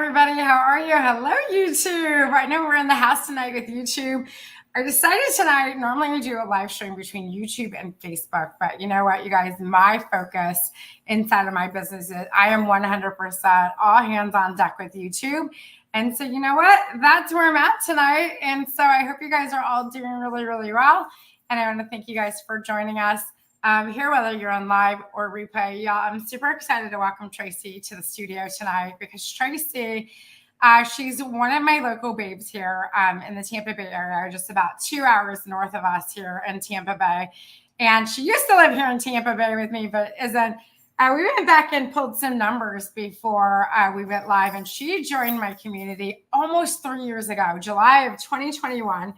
everybody. How are you? Hello, YouTube. I know we're in the house tonight with YouTube. I decided tonight, normally we do a live stream between YouTube and Facebook, but you know what, you guys, my focus inside of my business is I am 100% all hands on deck with YouTube. And so, you know what, that's where I'm at tonight. And so I hope you guys are all doing really, really well. And I want to thank you guys for joining us here, whether you're on live or replay. Y'all, I'm super excited to welcome Tracy to the studio tonight because Tracy, she's one of my local babes here in the Tampa Bay area, just about 2 hours north of us here in Tampa Bay. And she used to live here in Tampa Bay with me, but isn't. We went back and pulled some numbers before we went live, and she joined my community almost 3 years ago, July of 2021.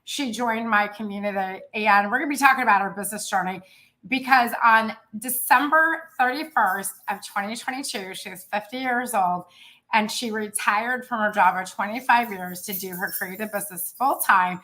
She joined my community, and we're going to be talking about her business journey because on December 31st of 2022, she was 50 years old, and she retired from her job of 25 years to do her creative business full time.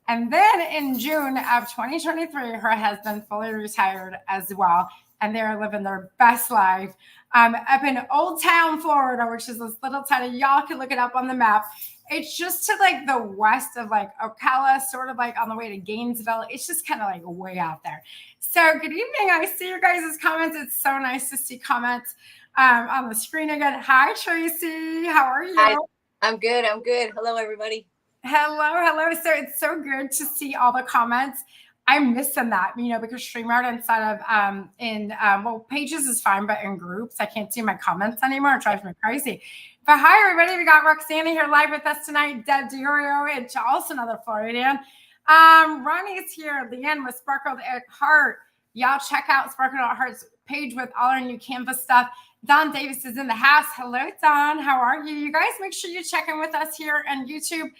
And then in June of 2023, her husband fully retired as well. And they're living their best life up in Old Town, Florida, which is this little town. Y'all can look it up on the map. It's just to like the west of like Ocala, sort of like on the way to Gainesville. It's just kind of like way out there. So good evening. I see your guys' comments. It's so nice to see comments on the screen again. Hi, Tracy. How are you? Hi. I'm good. Hello, everybody. Hello. So it's so good to see all the comments. I'm missing that, because StreamYard inside of Pages is fine, but in groups, I can't see my comments anymore. It drives me crazy. But hi, everybody. We got Roxana here live with us tonight. Deb Diorio, and also another Floridian. Ronnie's here. Leanne with Sparkled at Heart. Y'all check out Sparkled at Heart's page with all our new Canvas stuff. Don Davis is in the house. Hello, Don. How are you? You guys make sure you check in with us here on YouTube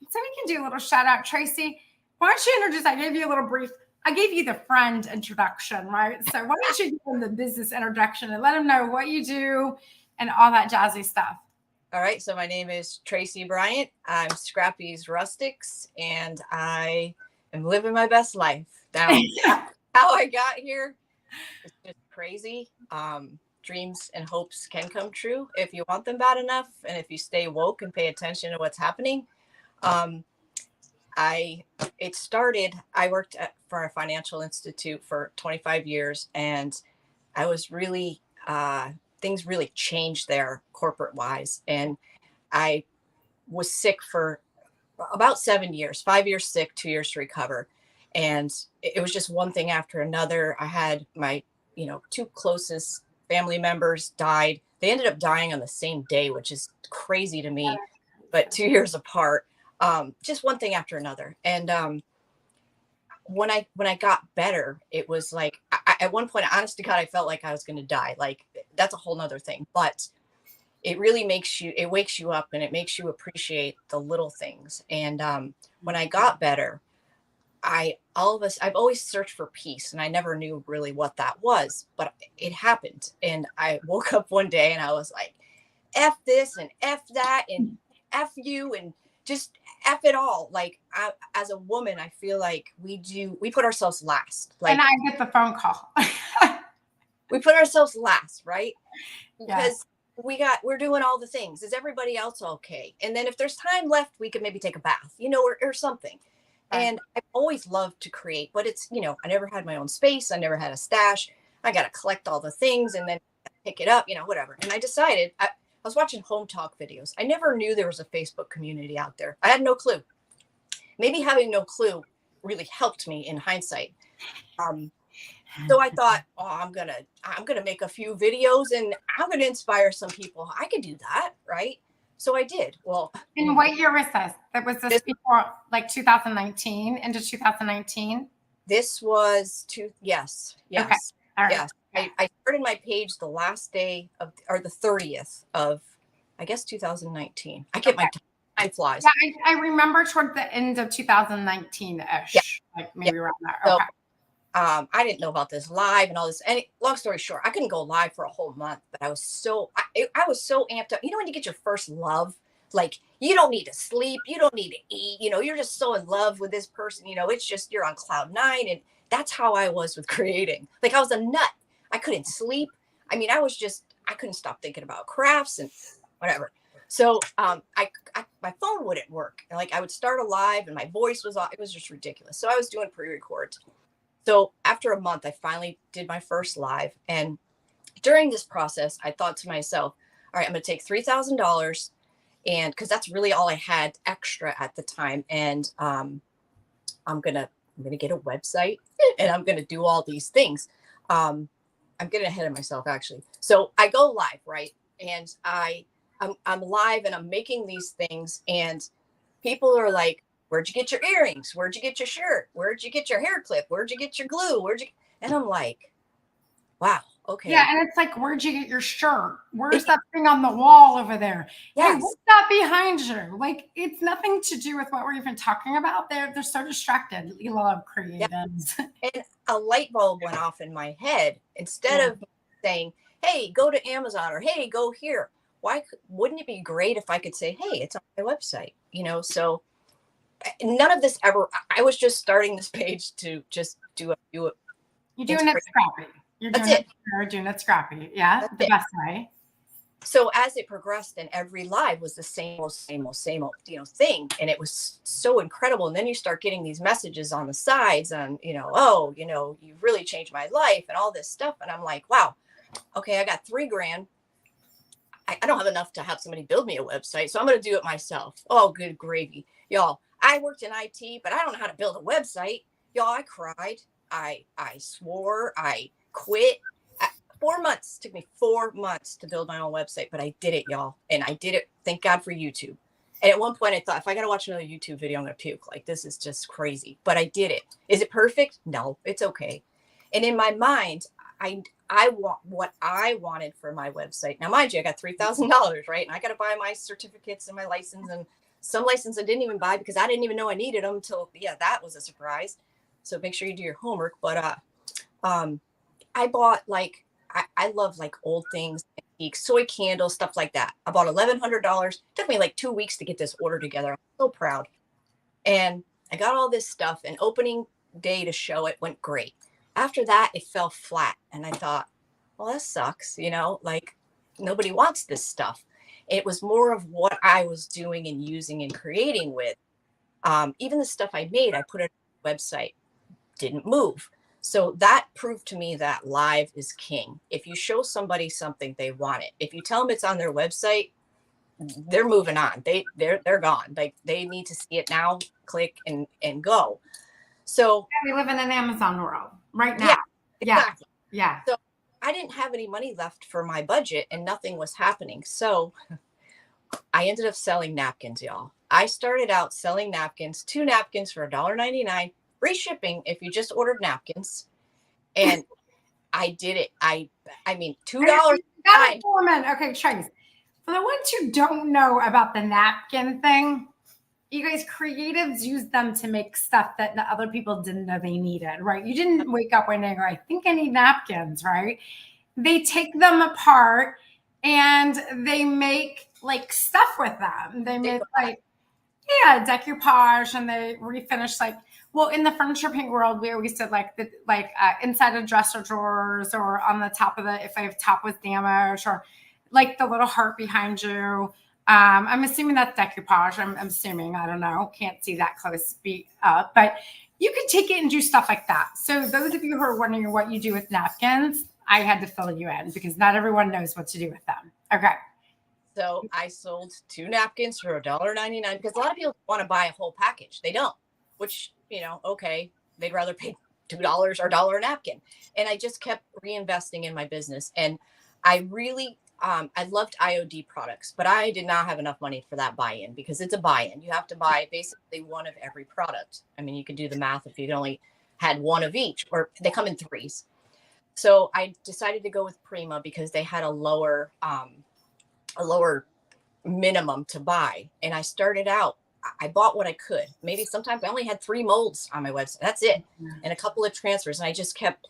so we can do a little shout out. Tracy, why don't you introduce? I gave you a little brief. I gave you the friend introduction, right? So why don't you give them the business introduction and let them know what you do and all that jazzy stuff. All right. So my name is Tracy Bryant. I'm Scrappy's Rustics, and I am living my best life. Now, how I got here is just crazy. Dreams and hopes can come true if you want them bad enough, and if you stay woke and pay attention to what's happening. I worked for a financial institute for 25 years, and I was really, things really changed there corporate wise. And I was sick for about 7 years, 5 years sick, 2 years to recover. And it was just one thing after another. I had my, two closest family members died. They ended up dying on the same day, which is crazy to me, but 2 years apart. Just one thing after another. And when I got better, it was like, at one point, honest to God, I felt like I was going to die. Like, that's a whole nother thing, but it really it wakes you up, and it makes you appreciate the little things. And when I got better, I've always searched for peace, and I never knew really what that was, but it happened. And I woke up one day and I was like, F this and F that and F you and just F it all. Like, as a woman, I feel like we put ourselves last. Like, and I get the phone call. We put ourselves last, right? Because we're doing all the things. Is everybody else okay? And then if there's time left, we could maybe take a bath, or something. Right. And I've always loved to create, but it's, I never had my own space. I never had a stash. I got to collect all the things and then pick it up, whatever. And I decided, I was watching home talk videos. I never knew there was a Facebook community out there. I had no clue. Maybe having no clue really helped me in hindsight. So I thought, I'm gonna make a few videos and I'm gonna inspire some people. I could do that, right? So I did. Well, and what year was this? That was this before, like 2019 into 2019. This was yes. Okay. All right. Yes. I started my page the last day or the 30th of, I guess, 2019. I get my time flies. Yeah, I remember toward the end of 2019-ish, like maybe around there. Okay. So, I didn't know about this live and all this. And long story short, I couldn't go live for a whole month, but I was so amped up. When you get your first love, like, you don't need to sleep, you don't need to eat, you're just so in love with this person, it's just, you're on cloud nine. And that's how I was with creating. Like, I was a nut. I couldn't sleep. I couldn't stop thinking about crafts and whatever. So my phone wouldn't work. Like I would start a live and my voice was off. It was just ridiculous. So I was doing pre-records. So after a month, I finally did my first live. And during this process, I thought to myself, all right, I'm going to take $3,000, and because that's really all I had extra at the time. And I'm gonna get a website and I'm gonna do all these things. I'm getting ahead of myself actually. So I go live, right? And I'm live and I'm making these things, and people are like, "Where'd you get your earrings? Where'd you get your shirt? Where'd you get your hair clip? Where'd you get your glue? Where'd you?" And I'm like, "Wow, Yeah, okay, and it's like, where'd you get your shirt? Where's that thing on the wall over there? Hey, yes." what's that behind you? Like, it's nothing to do with what we're even talking about. They're so distracted. You love Yeah. creatives. And a light bulb went off in my head. Yeah. Instead of saying, "Hey, go to Amazon," or "Hey, go here," wouldn't it be great if I could say, "Hey, it's on my website," So none of this ever. I was just starting this page to just do it. You're doing it Inspiration. scrappy. You're That's doing it, it. you're doing it scrappy. Yeah, That's the it. best way. So as it progressed, and every live was the same old, thing, and it was so incredible. And then you start getting these messages on the sides, on, "Oh, you've really changed my life," and all this stuff. And I'm like, wow, okay, I got 3 grand. I don't have enough to have somebody build me a website, so I'm going to do it myself. Oh, good gravy, y'all. I worked in IT, but I don't know how to build a website. Y'all, I cried. I swore. I quit. 4 months took me 4 months to build my own website, but I did it, y'all, and I did it. Thank God for YouTube. And at one point, I thought, if I got to watch another YouTube video, I'm going to puke. Like, this is just crazy. But I did it. Is it perfect? No, it's okay. And in my mind, I want what I wanted for my website. Now, mind you, I got $3,000, right? And I got to buy my certificates and my license, and some license I didn't even buy because I didn't even know I needed them until, yeah, that was a surprise. So make sure you do your homework. But I bought I love like old things, antiques, soy candles, stuff like that. I bought $1,100. Took me like 2 weeks to get this order together. I'm so proud. And I got all this stuff, and opening day to show it went great. After that, it fell flat. And I thought, well, that sucks, like nobody wants this stuff. It was more of what I was doing and using and creating with. Even the stuff I made, I put it on the website, didn't move. So that proved to me that live is king. If you show somebody something, they want it. If you tell them it's on their website, they're moving on. They're gone. Like, they need to see it now, click and go. So We live in an Amazon world right yeah, now. Yeah, exactly. yeah. So I didn't have any money left for my budget, and nothing was happening. So I ended up selling napkins, y'all. I started out selling napkins, 2 napkins for $1.99, free shipping if you just ordered napkins. And I did it. I mean, $2. Got it, woman. Okay, Trace. For the ones who don't know about the napkin thing, you guys creatives use them to make stuff that the other people didn't know they needed, right? You didn't wake up one day and go, I think I need napkins, right? They take them apart and they make like stuff with them. They make like, yeah, decoupage, and they refinish like, well, in the furniture paint world, we always did like the inside of dresser drawers, or on the top of the, if a top was damaged, or like the little heart behind you. I'm assuming that's decoupage. I'm assuming, I don't know, can't see that close be up, but you could take it and do stuff like that. So those of you who are wondering what you do with napkins, I had to fill you in because not everyone knows what to do with them. Okay. So I sold 2 napkins for $1.99 because a lot of people want to buy a whole package. They don't, which, okay, they'd rather pay $2 or $1 a napkin. And I just kept reinvesting in my business. And I really, I loved IOD products, but I did not have enough money for that buy-in, because it's a buy-in. You have to buy basically one of every product. I mean, you could do the math if you only had one of each, or they come in threes. So I decided to go with Prima because they had a lower minimum to buy. And I started out, I bought what I could. Maybe sometimes I only had 3 molds on my website. That's it. And a couple of transfers. And I just kept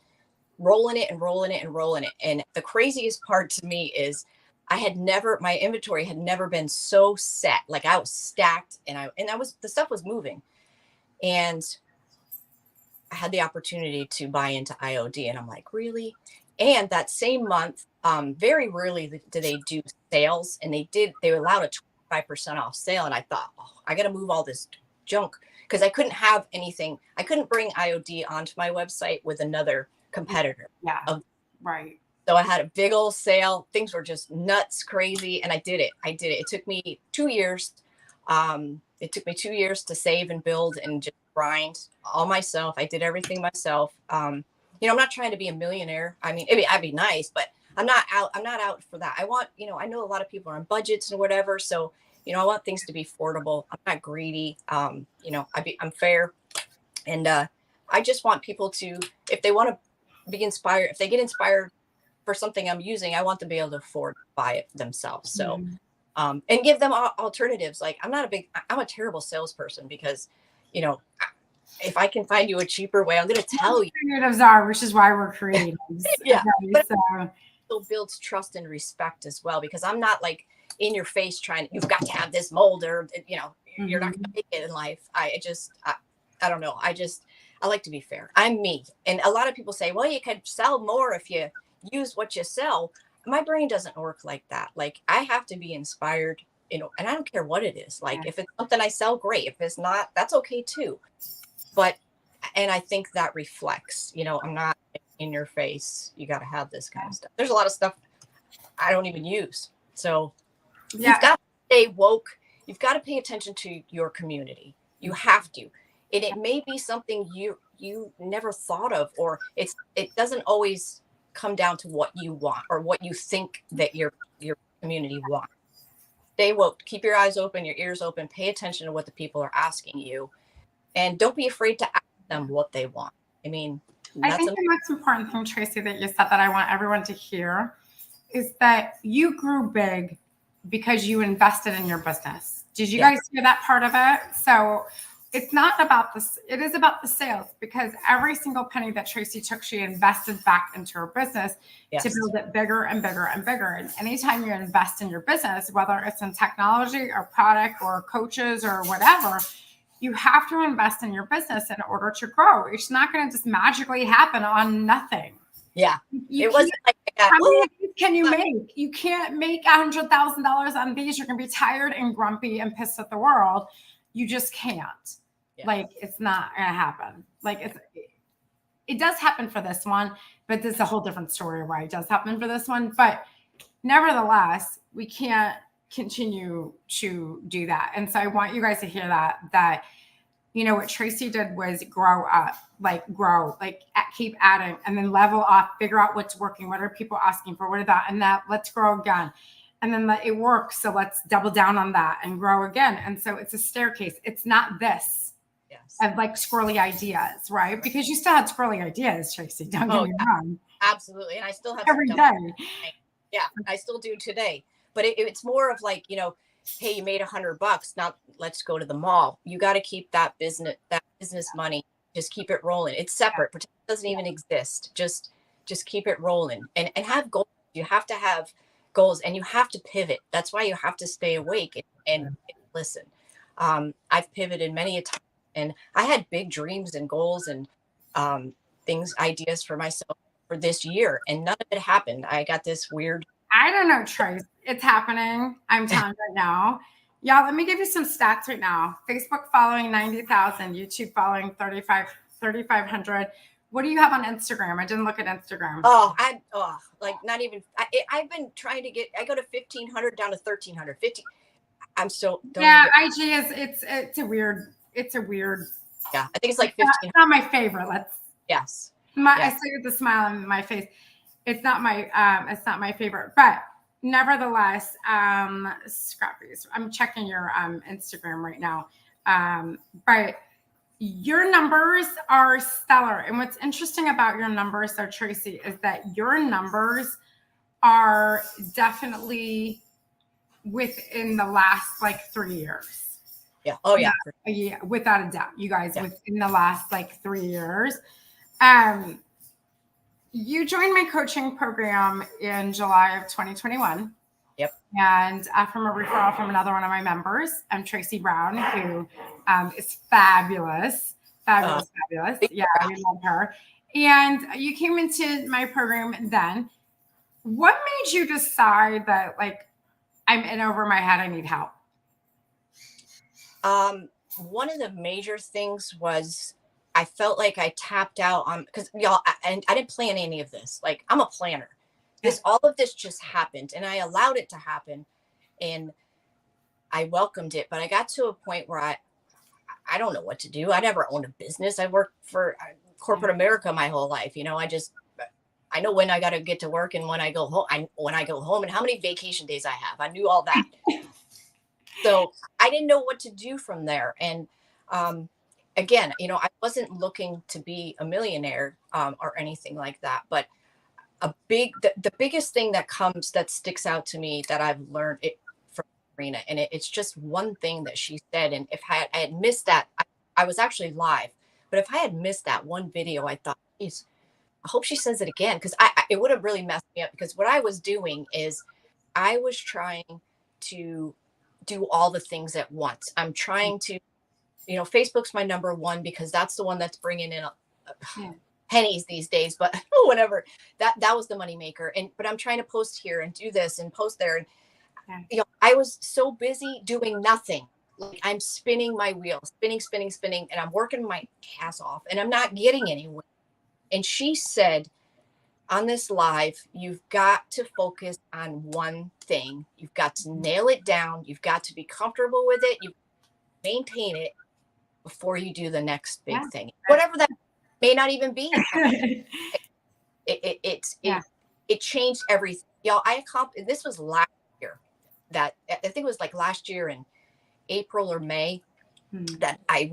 rolling it and rolling it and rolling it. And the craziest part to me is my inventory had never been so set. Like, I was stacked, and the stuff was moving. And I had the opportunity to buy into IOD, and I'm like, really? And that same month, very rarely do they do sales, and they allowed a 5% off sale. And I thought, oh, I got to move all this junk because I couldn't have anything. I couldn't bring IOD onto my website with another competitor. Yeah. Right. So I had a big old sale. Things were just nuts, crazy. And I did it. It took me 2 years. It took me 2 years to save and build and just grind all myself. I did everything myself. I'm not trying to be a millionaire. I mean, I'd be nice, but I'm not out for that. I want, I know a lot of people are on budgets and whatever. So, I want things to be affordable. I'm not greedy. I'm fair. And I just want people to, if they want to be inspired, if they get inspired for something I'm using, I want them to be able to afford to buy it themselves. So, and give them alternatives. Like I'm a terrible salesperson because, if I can find you a cheaper way, I'm going to tell you. Alternatives are, which is why we're creatives. Yeah. Okay, but so. It still builds trust and respect as well, because I'm not like in your face you've got to have this mold or, you're not going to make it in life. I don't know. I like to be fair. I'm me. And a lot of people say, well, you could sell more if you use what you sell. My brain doesn't work like that. Like I have to be inspired, and I don't care what it is. Like if it's something I sell, great. If it's not, that's okay too. And I think that reflects, I'm not in your face. You got to have this kind of stuff. There's a lot of stuff I don't even use. So you've got to stay woke. You've got to pay attention to your community. You have to. And it may be something you never thought of, or it doesn't always come down to what you want or what you think that your community wants. Stay woke. Keep your eyes open, your ears open. Pay attention to what the people are asking you. And don't be afraid to ask them what they want. I mean, I think the most important thing, Tracy, that you said that I want everyone to hear is that you grew big because you invested in your business. Did you guys hear that part of it? So it's not about this. It is about the sales, because every single penny that Tracy took, she invested back into her business to build it bigger and bigger and bigger. And anytime you invest in your business, whether it's in technology or product or coaches or whatever, you have to invest in your business in order to grow. It's not going to just magically happen on nothing. Yeah. It wasn't like that. How many of these can you make? You can't make $100,000 on these. You're going to be tired and grumpy and pissed at the world. You just can't. Yeah. Like, it's not going to happen. Like, it does happen for this one, but this is a whole different story why it does happen for this one. But nevertheless, we can't continue to do that. And so I want you guys to hear that what Tracy did was grow up, keep adding, and then level up, figure out what's working, what are people asking for, what are that, and that, let's grow again. And then it works, so let's double down on that and grow again. And so it's a staircase. It's not this of like squirrely ideas, right? Because you still had squirrely ideas, Tracy, don't get me wrong. Absolutely. And I still have every day. Yeah, I still do today. But it's more of like, hey, you made $100. Now let's go to the mall. You got to keep that business money. Just keep it rolling. It's separate. Pretend it doesn't even exist. Just keep it rolling and have goals. You have to have goals, and you have to pivot. That's why you have to stay awake and listen. I've pivoted many a time, and I had big dreams and goals and ideas for myself for this year, and none of it happened. I got this weird. I don't know, Trace. It's happening. I'm telling you right now. Y'all, let me give you some stats right now. Facebook following 90,000, YouTube following 3,500. What do you have on Instagram? I didn't look at Instagram. Not even. I've been trying to get. I go to 1,500 down to 1,300. 50. I'm still. IG is it's a weird. Yeah, I think it's like 15. It's not my favorite. Yes. I say with a smile on my face. It's not my favorite, but nevertheless, Scrappy, I'm checking your Instagram right now. But your numbers are stellar. And what's interesting about your numbers though, Tracy, is that your numbers are definitely within the last 3 years. Yeah. Oh yeah. Yeah, without a doubt. You guys within the last 3 years. You joined my coaching program in July of 2021. Yep. And from a referral from another one of my members, Tracy Brown, who is fabulous. Fabulous. Yeah, I love her. And you came into my program then. What made you decide that I'm in over my head, I need help? One of the major things was I felt like I tapped out on, because y'all, and I didn't plan any of this. Like, I'm a planner. Yeah. All of this just happened, and I allowed it to happen, and I welcomed it. But I got to a point where I don't know what to do. I never owned a business. I worked for corporate America my whole life. I know when I got to get to work and when I go home. When I go home and how many vacation days I have. I knew all that. So I didn't know what to do from there. And again, I wasn't looking to be a millionaire or anything like that. But the biggest thing that sticks out to me that I've learned it from Karina, and it's just one thing that she said. And if I had missed that, I was actually live. But if I had missed that one video, I thought, geez, I hope she says it again, because it would have really messed me up. Because what I was doing is I was trying to do all the things at once. I'm trying to, Facebook's my number one because that's the one that's bringing in pennies these days. But whatever, that was the moneymaker. But I'm trying to post here and do this and post there. And I was so busy doing nothing. Like, I'm spinning my wheels, spinning, and I'm working my ass off, and I'm not getting anywhere. And she said, on this live, you've got to focus on one thing. You've got to nail it down. You've got to be comfortable with it. You maintain it before you do the next big thing, whatever that may not even be. It changed everything. Y'all, this was last year. That I think it was like last year in April or May. That it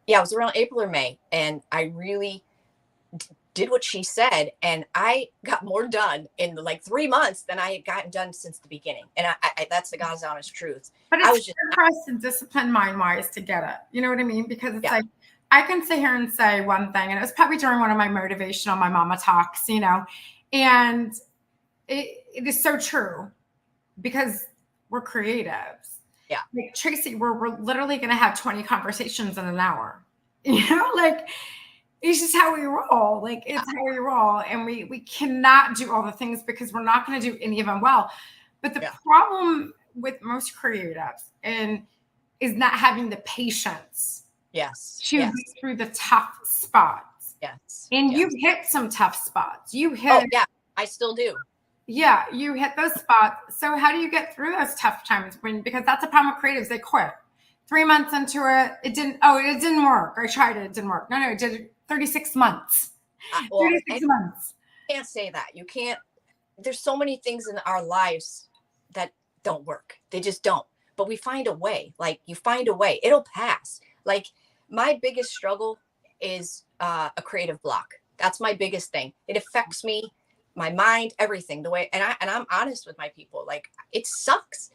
was around April or May, and I really did what she said, and I got more done in like 3 months than I had gotten done since the beginning. And I that's the God's honest truth. But it's for us to discipline mind-wise to get it. You know what I mean? Because it's like, I can sit here and say one thing, and it was probably during one of my motivational, my mama talks, and it is so true, because we're creatives. Yeah. Like, Tracy, we're literally going to have 20 conversations in an hour. Like, it's just how we roll. Like, it's how we roll. And we cannot do all the things because we're not going to do any of them well. But the problem with most creatives is not having the patience. Yes. To get through the tough spots. Yes. And you hit some tough spots. I still do. Yeah, you hit those spots. So how do you get through those tough times? Because that's a problem with creatives. They quit. 3 months into it, it didn't work. I tried it. It didn't work. No, it did 36 months. 36 months. You can't say that. You can't. There's so many things in our lives that don't work. They just don't. But we find a way. Like, you find a way. It'll pass. Like, my biggest struggle is a creative block. That's my biggest thing. It affects me, my mind, everything. The way, and I'm honest with my people. Like, it sucks.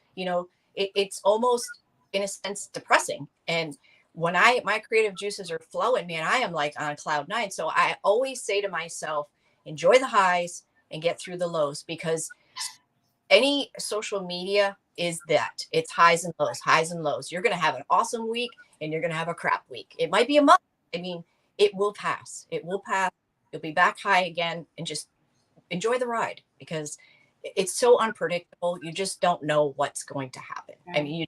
It's almost, in a sense, depressing. And when my creative juices are flowing, man, I am like on cloud 9. So I always say to myself, enjoy the highs and get through the lows, because any social media is that. It's highs and lows, highs and lows. You're going to have an awesome week and you're going to have a crap week. It might be a month. I mean, it will pass. It will pass. You'll be back high again, and just enjoy the ride, because it's so unpredictable. You just don't know what's going to happen. I mean,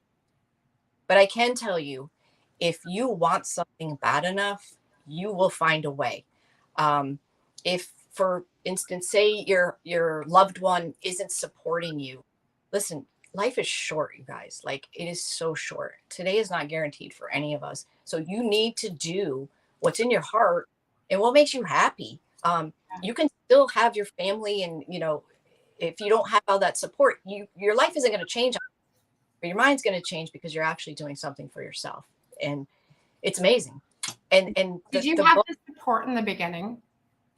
but I can tell you, if you want something bad enough, you will find a way. If, for instance, say your loved one isn't supporting you, listen, life is short, you guys. Like, it is so short. Today is not guaranteed for any of us. So you need to do what's in your heart and what makes you happy. You can still have your family, and if you don't have all that support, your life isn't going to change, but your mind's going to change because you're actually doing something for yourself. And it's amazing. And did you have the support in the beginning?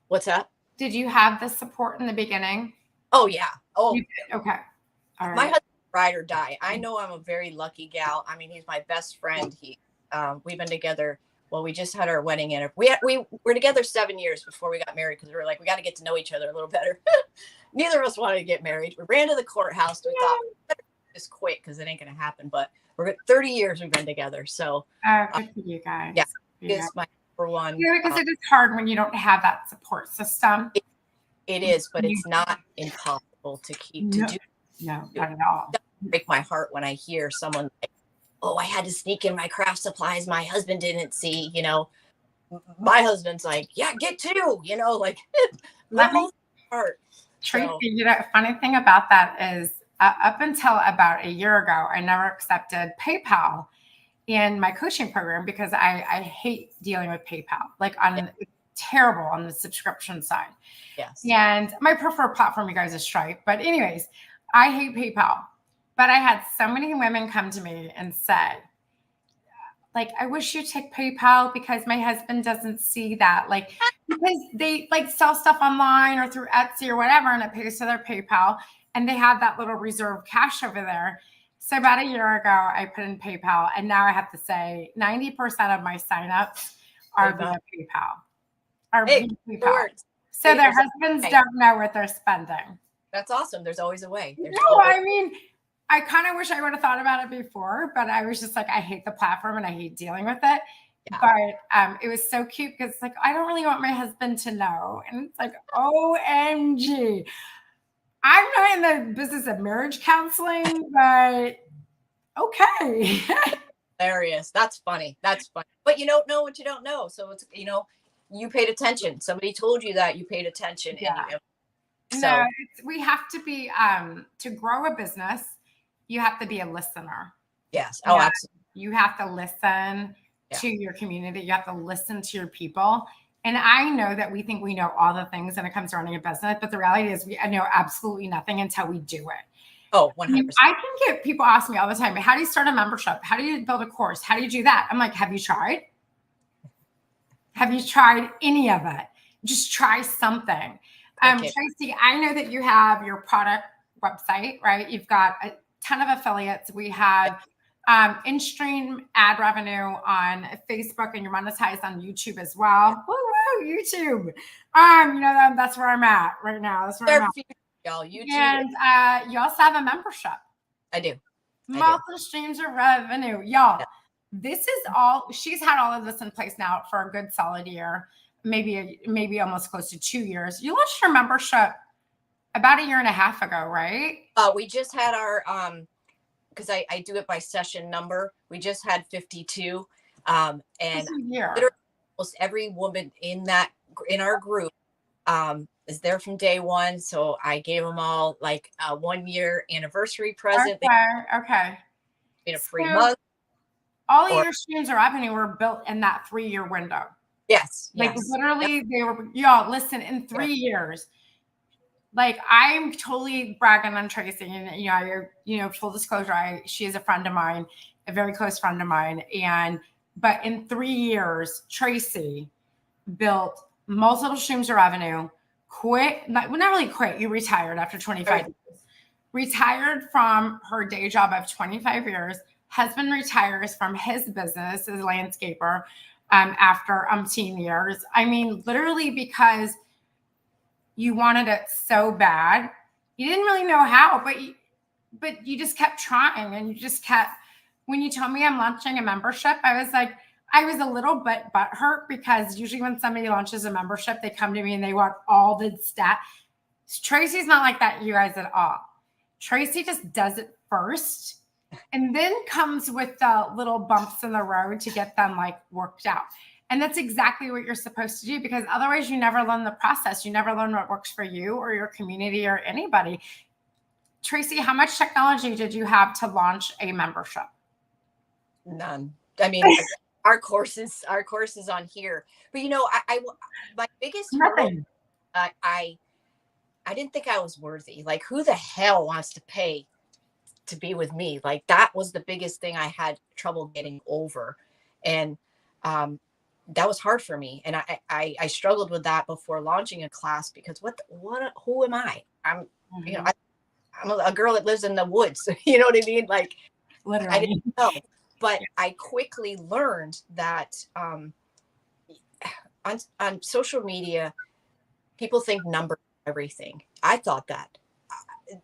What's that? Did you have the support in the beginning? Oh yeah. Oh, you did? Okay. All right. My husband's ride or die. I know I'm a very lucky gal. I mean, he's my best friend. We've been together. Well, we just had our wedding anniversary. We were together 7 years before we got married, because we were like, we got to get to know each other a little better. Neither of us wanted to get married. We ran to the courthouse. We thought, better just quit, because it ain't going to happen. But we're 30 years we've been together. So good for you guys. Yeah, it's my number one. Yeah, because it is hard when you don't have that support system. It is, but it's not impossible to keep to do. No, not at all. It doesn't break my heart when I hear someone like, oh, I had to sneak in my craft supplies my husband didn't see, my husband's like, yeah, get two, like Let me, minimal part. Tracy, So funny thing about that is up until about a year ago, I never accepted PayPal in my coaching program because I hate dealing with PayPal. Like yeah, it's terrible on the subscription side. yes. And my preferred platform, you guys, is Stripe. But anyways, I hate PayPal. But I had so many women come to me and say, like, I wish you take PayPal because my husband doesn't see that. Like, because they like sell stuff online or through Etsy or whatever, and it pays to their PayPal, and they have that little reserve cash over there. So about a year ago, I put in PayPal, and now I have to say 90% of my signups are PayPal. via PayPal. Are Hey, via it PayPal. works. So Hey, their there's husbands a way. don't know what they're spending. That's awesome. There's always a way. There's No, always I mean, I kind of wish I would have thought about it before, but I was just like, I hate the platform and I hate dealing with it. yeah. But it was so cute because it's like, I don't really want my husband to know. And it's like, OMG. I'm not in the business of marriage counseling, but okay. Hilarious. That's funny. That's funny. But you don't know what you don't know. So it's you paid attention. Somebody told you that you paid attention and Yeah. No, so we have to be, to grow a business, you have to be a listener. yes. Oh, Yeah, absolutely. you have to listen Yeah. to your community. You have to listen to your people. And I know that we think we know all the things when it comes to running a business, but the reality is we know absolutely nothing until we do it. Oh, I mean, 100%. I can get people ask me all the time, how do you start a membership? How do you build a course? How do you do that? I'm like, have you tried? Have you tried any of it? Just try something. Okay. Tracy, I know that you have your product website, right? You've got a ton of affiliates. We have in-stream ad revenue on Facebook, and you're monetized on YouTube as well. Woo woo, YouTube. That's where I'm at right now. That's where I'm Their at. future, y'all. YouTube. And you also have a membership. I do. I do. Multiple streams of revenue. Y'all, Yeah. this is all, she's had all of this in place now for a good solid year, maybe almost close to 2 years. You launched your membership about a year and a half ago, right? We just had our because I do it by session number. We just had 52. And literally almost every woman in our group is there from day one. So I gave them all like a 1-year anniversary present. Okay. A free month. All of your streams of revenue were built in that 3-year window. Yes. Like yes. literally, they were, y'all, listen, in 3 years. Like I'm totally bragging on Tracy, and full disclosure, she is a friend of mine, a very close friend of mine, but in 3 years, Tracy built multiple streams of revenue. Not really quit. You retired after 25 years. Retired from her day job of 25 years. Husband retires from his business as a landscaper after umpteen years. I mean, literally because you wanted it so bad. You didn't really know how, but you just kept trying, and you just kept. When you told me I'm launching a membership, I was a little bit butthurt because usually when somebody launches a membership, they come to me and they want all the stats. Tracy's not like that, you guys, at all. Tracy just does it first and then comes with the little bumps in the road to get them like worked out. And that's exactly what you're supposed to do, because otherwise you never learn the process. You never learn what works for you or your community or anybody. Tracy, how much technology did you have to launch a membership? None. I mean, our courses on here, but my biggest Nothing. I didn't think I was worthy. Like, who the hell wants to pay to be with me? Like, that was the biggest thing I had trouble getting over. And that was hard for me. And I struggled with that before launching a class, because who am I? I'm, I'm a girl that lives in the woods. You know what I mean? Like, literally. I didn't know. But I quickly learned that on social media, people think numbers are everything. I thought that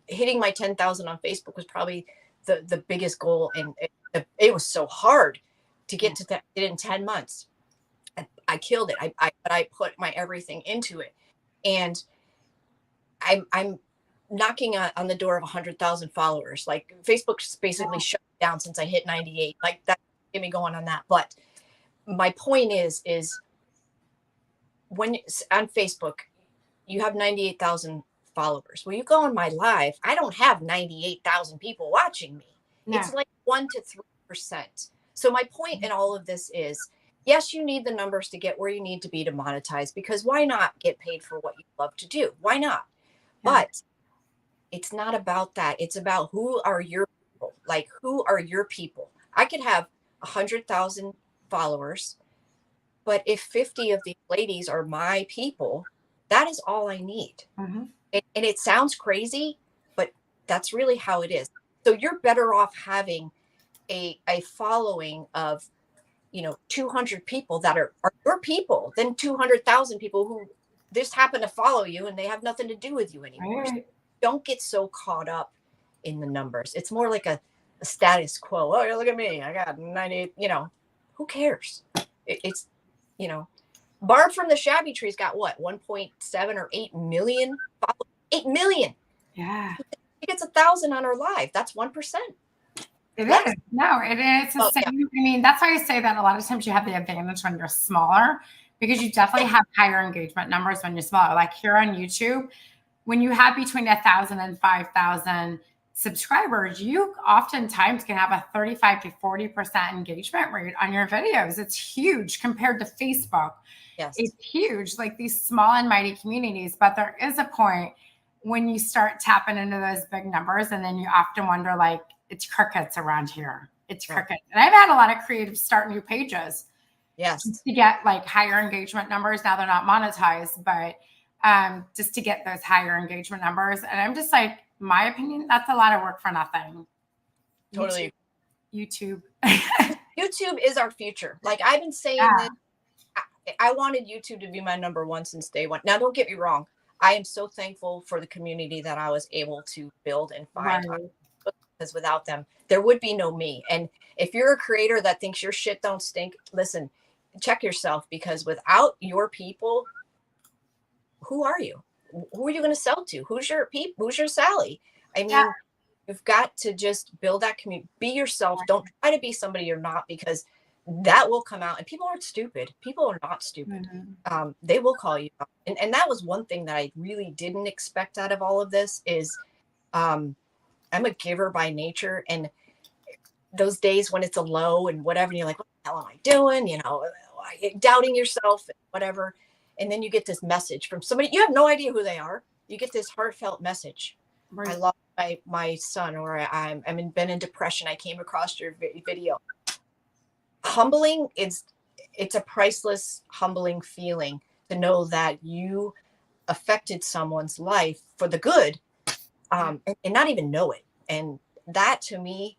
hitting my 10,000 on Facebook was probably the biggest goal, and it was so hard to get to that in 10 months. I killed it. I put my everything into it, and I'm knocking on the door of 100,000 followers. Like, Facebook's basically shut down since I hit 98. Like that, get me going on that. But my point is when on Facebook, you have 98,000 followers. When you go on my live, I don't have 98,000 people watching me. No. It's like 1 to 3%. So my point in all of this is, yes, you need the numbers to get where you need to be to monetize, because why not get paid for what you love to do? Why not? Yeah. But it's not about that. It's about who are your people? Like, who are your people? I could have 100,000 followers, but if 50 of these ladies are my people, that is all I need. Mm-hmm. And it sounds crazy, but that's really how it is. So you're better off having a following of, 200 people that are your people than 200,000 people who just happen to follow you and they have nothing to do with you anymore. Right. Don't get so caught up in the numbers. It's more like a status quo. Oh, look at me. I got 98, who cares? It's, Barb from the Shabby Trees got what, 1.7 or 8 million? 8 million. Yeah. She gets 1,000 on her live. That's 1%. It is. No, it is the same. Yeah. I mean, that's why I say that a lot of times you have the advantage when you're smaller, because you definitely have higher engagement numbers when you're smaller. Like here on YouTube, when you have between 1,000 and 5,000 subscribers, you oftentimes can have a 35 to 40% engagement rate on your videos. It's huge compared to Facebook. Yes. It's huge, like these small and mighty communities. But there is a point when you start tapping into those big numbers, and then you often wonder, like, it's crickets around here. It's crickets. And I've had a lot of creatives start new pages. Yes. Just to get like higher engagement numbers. Now they're not monetized, but just to get those higher engagement numbers. And I'm just like, my opinion, that's a lot of work for nothing. Totally. YouTube. YouTube is our future. Like I've been saying this, I wanted YouTube to be my number one since day one. Now, don't get me wrong. I am so thankful for the community that I was able to build and find. Right. Because without them, there would be no me. And if you're a creator that thinks your shit don't stink, listen, check yourself, because without your people, who are you? Who are you going to sell to? Who's your people? Who's your Sally? I mean, you've got to just build that community. Be yourself. Don't try to be somebody you're not, because that will come out. And people aren't stupid. People are not stupid. Mm-hmm. They will call you out. And that was one thing that I really didn't expect out of all of this is I'm a giver by nature. And those days when it's a low and whatever, and you're like, what the hell am I doing? Doubting yourself, whatever. And then you get this message from somebody, you have no idea who they are. You get this heartfelt message. Right. I lost my son, or been in depression. I came across your video. Humbling, it's a priceless, humbling feeling to know that you affected someone's life for the good, and not even know it. And that to me,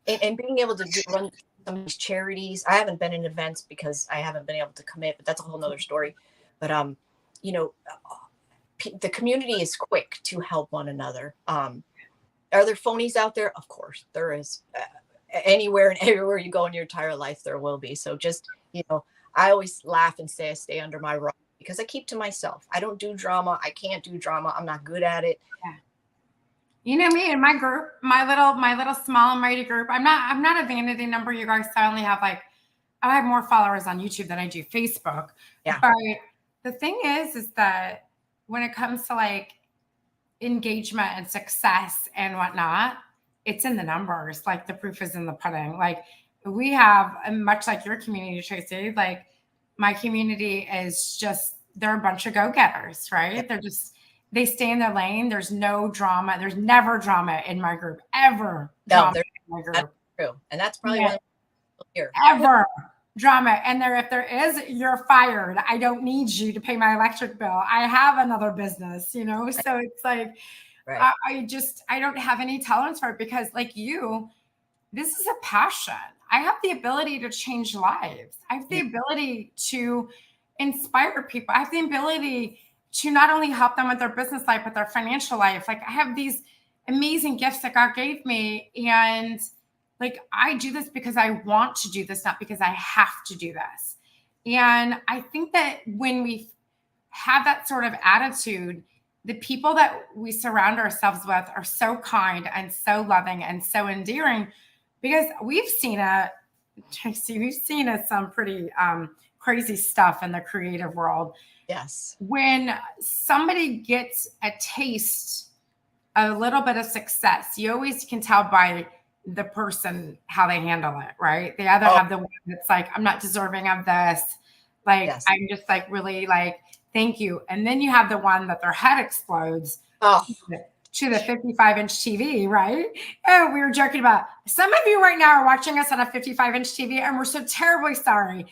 and being able to run some of these charities. I haven't been in events because I haven't been able to commit, but that's a whole nother story. But the community is quick to help one another. Are there phonies out there? Of course there is. Anywhere and everywhere you go in your entire life, there will be. So just, I always laugh and say I stay under my rock, because I keep to myself. I don't do drama. I can't do drama. I'm not good at it. Yeah. You know me and my group, my little small and mighty group. I'm not a vanity number, you guys. So I only have I have more followers on YouTube than I do Facebook. Yeah. But the thing is that when it comes to engagement and success and whatnot, it's in the numbers. Like the proof is in the pudding. Like we have, much like your community, Tracy, like my community is just, they're a bunch of go-getters, right? They're just, they stay in their lane. There's no drama. There's never drama in my group, ever. No, in my group. That's true. And that's probably one here. Ever drama. And if there is, you're fired. I don't need you to pay my electric bill. I have another business, So it's like, right. I don't have any tolerance for it, because like this is a passion. I have the ability to change lives. I have the ability to inspire people. I have the ability to not only help them with their business life, but their financial life. Like I have these amazing gifts that God gave me. And I do this because I want to do this, not because I have to do this. And I think that when we have that sort of attitude, the people that we surround ourselves with are so kind and so loving and so endearing. because we've seen it, Tracy, we've seen it some pretty crazy stuff in the creative world. Yes. When somebody gets a taste, a little bit of success, you always can tell by the person how they handle it, right? They either Oh, have the one that's like, I'm not deserving of this. Like, yes. I'm just like, really like, thank you. And then you have the one that their head explodes Oh, to the 55-inch TV, right? And we were joking about some of you right now are watching us on a 55-inch TV, and we're so terribly sorry.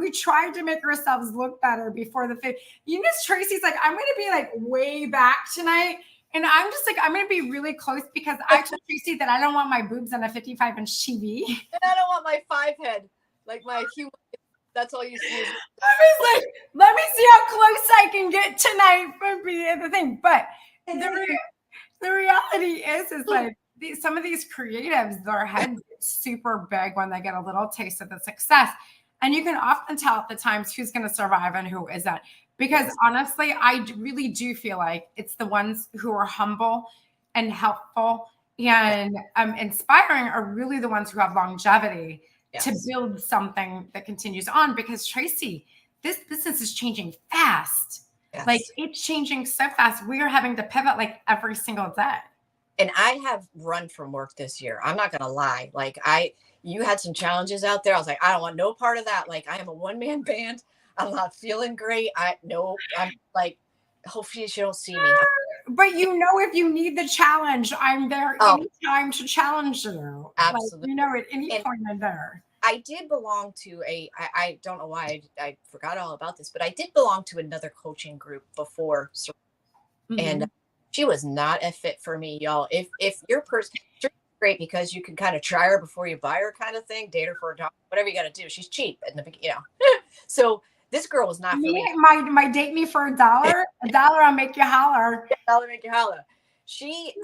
We tried to make ourselves look better before the. You know, Tracy's like, I'm going to be like way back tonight. And I'm just like, I'm going to be really close because I told Tracy that I don't want my boobs on a 55-inch TV. and I don't want my 5 head, like my human. That's all you see. I was like, let me see how close I can get tonight for the thing. But the reality is like some of these creatives, their heads get super big when they get a little taste of the success. And you can often tell at the times who's going to survive and who isn't. Because honestly, I really do feel like it's the ones who are humble and helpful and inspiring are really the ones who have longevity to build something that continues on. Because Tracy, this business is changing fast. Yes. Like it's changing so fast. We are having to pivot like every single day. And I have run from work this year. I'm not going to lie. Like you had some challenges out there. I was like, I don't want no part of that. Like I am a one-man band. I'm not feeling great. I'm like, hopefully you don't see me. But you know, if you need the challenge, I'm there anytime to challenge you. Absolutely. Like, you know, at any point I'm there. I did belong to I don't know why I forgot all about this, but I did belong to another coaching group before. And she was not a fit for me, y'all. If your person, great because you can kind of try her before you buy her kind of thing, date her for a dollar, whatever you got to do. She's cheap in the so this girl was not for me. My date me for $1. $1, I'll make you holler. $1 make you holler. She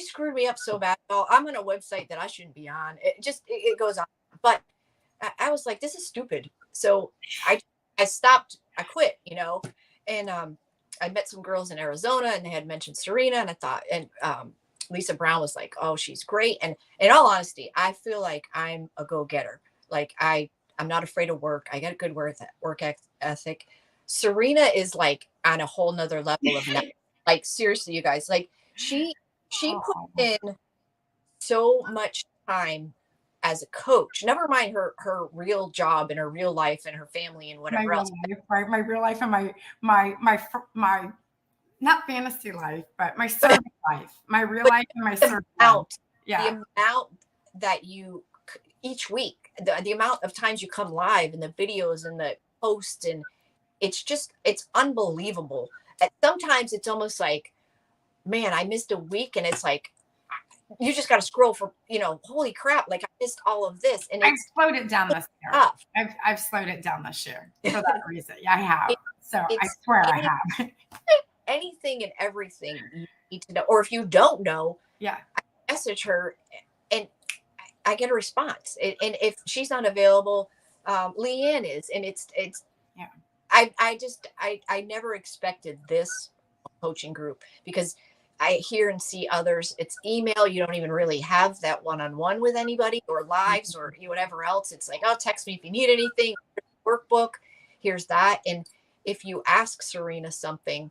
screwed me up so bad. Oh, I'm on a website that I shouldn't be on. It goes on. But I was like, this is stupid. So I stopped. I quit. And I met some girls in Arizona, and they had mentioned Serena, and I thought, and Lisa Brown was like, oh, she's great. And in all honesty, I feel like I'm a go-getter. Like I'm not afraid of work. I got a good work ethic. Serena is like on a whole nother level of like, seriously, you guys, like she put in so much time as a coach, never mind her real job and her real life and her family and whatever else. Right? My real life and my not fantasy life, but my service life, my real life and my service life. Yeah. The amount that you each week, the amount of times you come live and the videos and the posts, and it's unbelievable. And sometimes it's almost like, man, I missed a week, and it's like, you just got to scroll for, holy crap, like I missed all of this. And I've slowed it down this year. I've slowed it down this year for that reason. Yeah, I have. So I swear I have. Anything and everything you need to know. Or if you don't know, I message her and I get a response. And if she's not available, Leanne is. And it's I never expected this coaching group, because I hear and see others. It's email. You don't even really have that one-on-one with anybody, or lives, or whatever else. It's like, oh, text me if you need anything. Workbook. Here's that. And if you ask Serena something,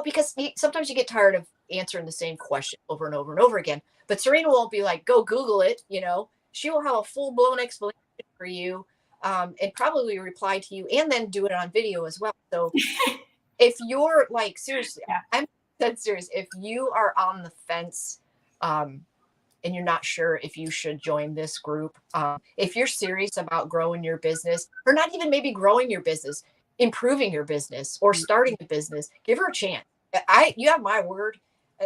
because sometimes you get tired of answering the same question over and over and over again. But Serena won't be like, go Google it. She will have a full-blown explanation for you, and probably reply to you, and then do it on video as well. So if you're like, seriously, I'm dead serious. If you are on the fence, and you're not sure if you should join this group, if you're serious about growing your business, or not even maybe growing your business, improving your business, or starting a business, give her a chance. You have my word.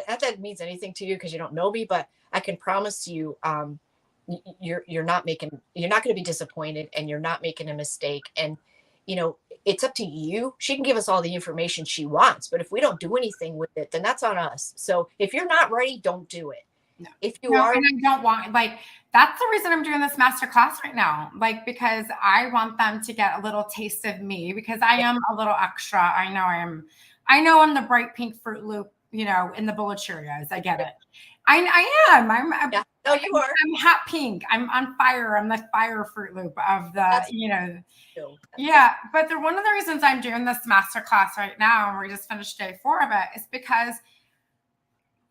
Not that it means anything to you because you don't know me, but I can promise you, you're not going to be disappointed, and you're not making a mistake. And it's up to you. She can give us all the information she wants, but if we don't do anything with it, then that's on us. So if you're not ready, don't do it. No. If you are, and I don't want, like, that's the reason I'm doing this masterclass right now. Like, because I want them to get a little taste of me, because I am a little extra. I know I'm the bright pink Fruit Loop, in the bullet Cheerios. I get it. I am. I'm Oh, you are. I'm hot pink. I'm on fire. I'm the fire Fruit Loop of the, That's yeah. But one of the reasons I'm doing this masterclass right now, and we just finished day 4 of it, is because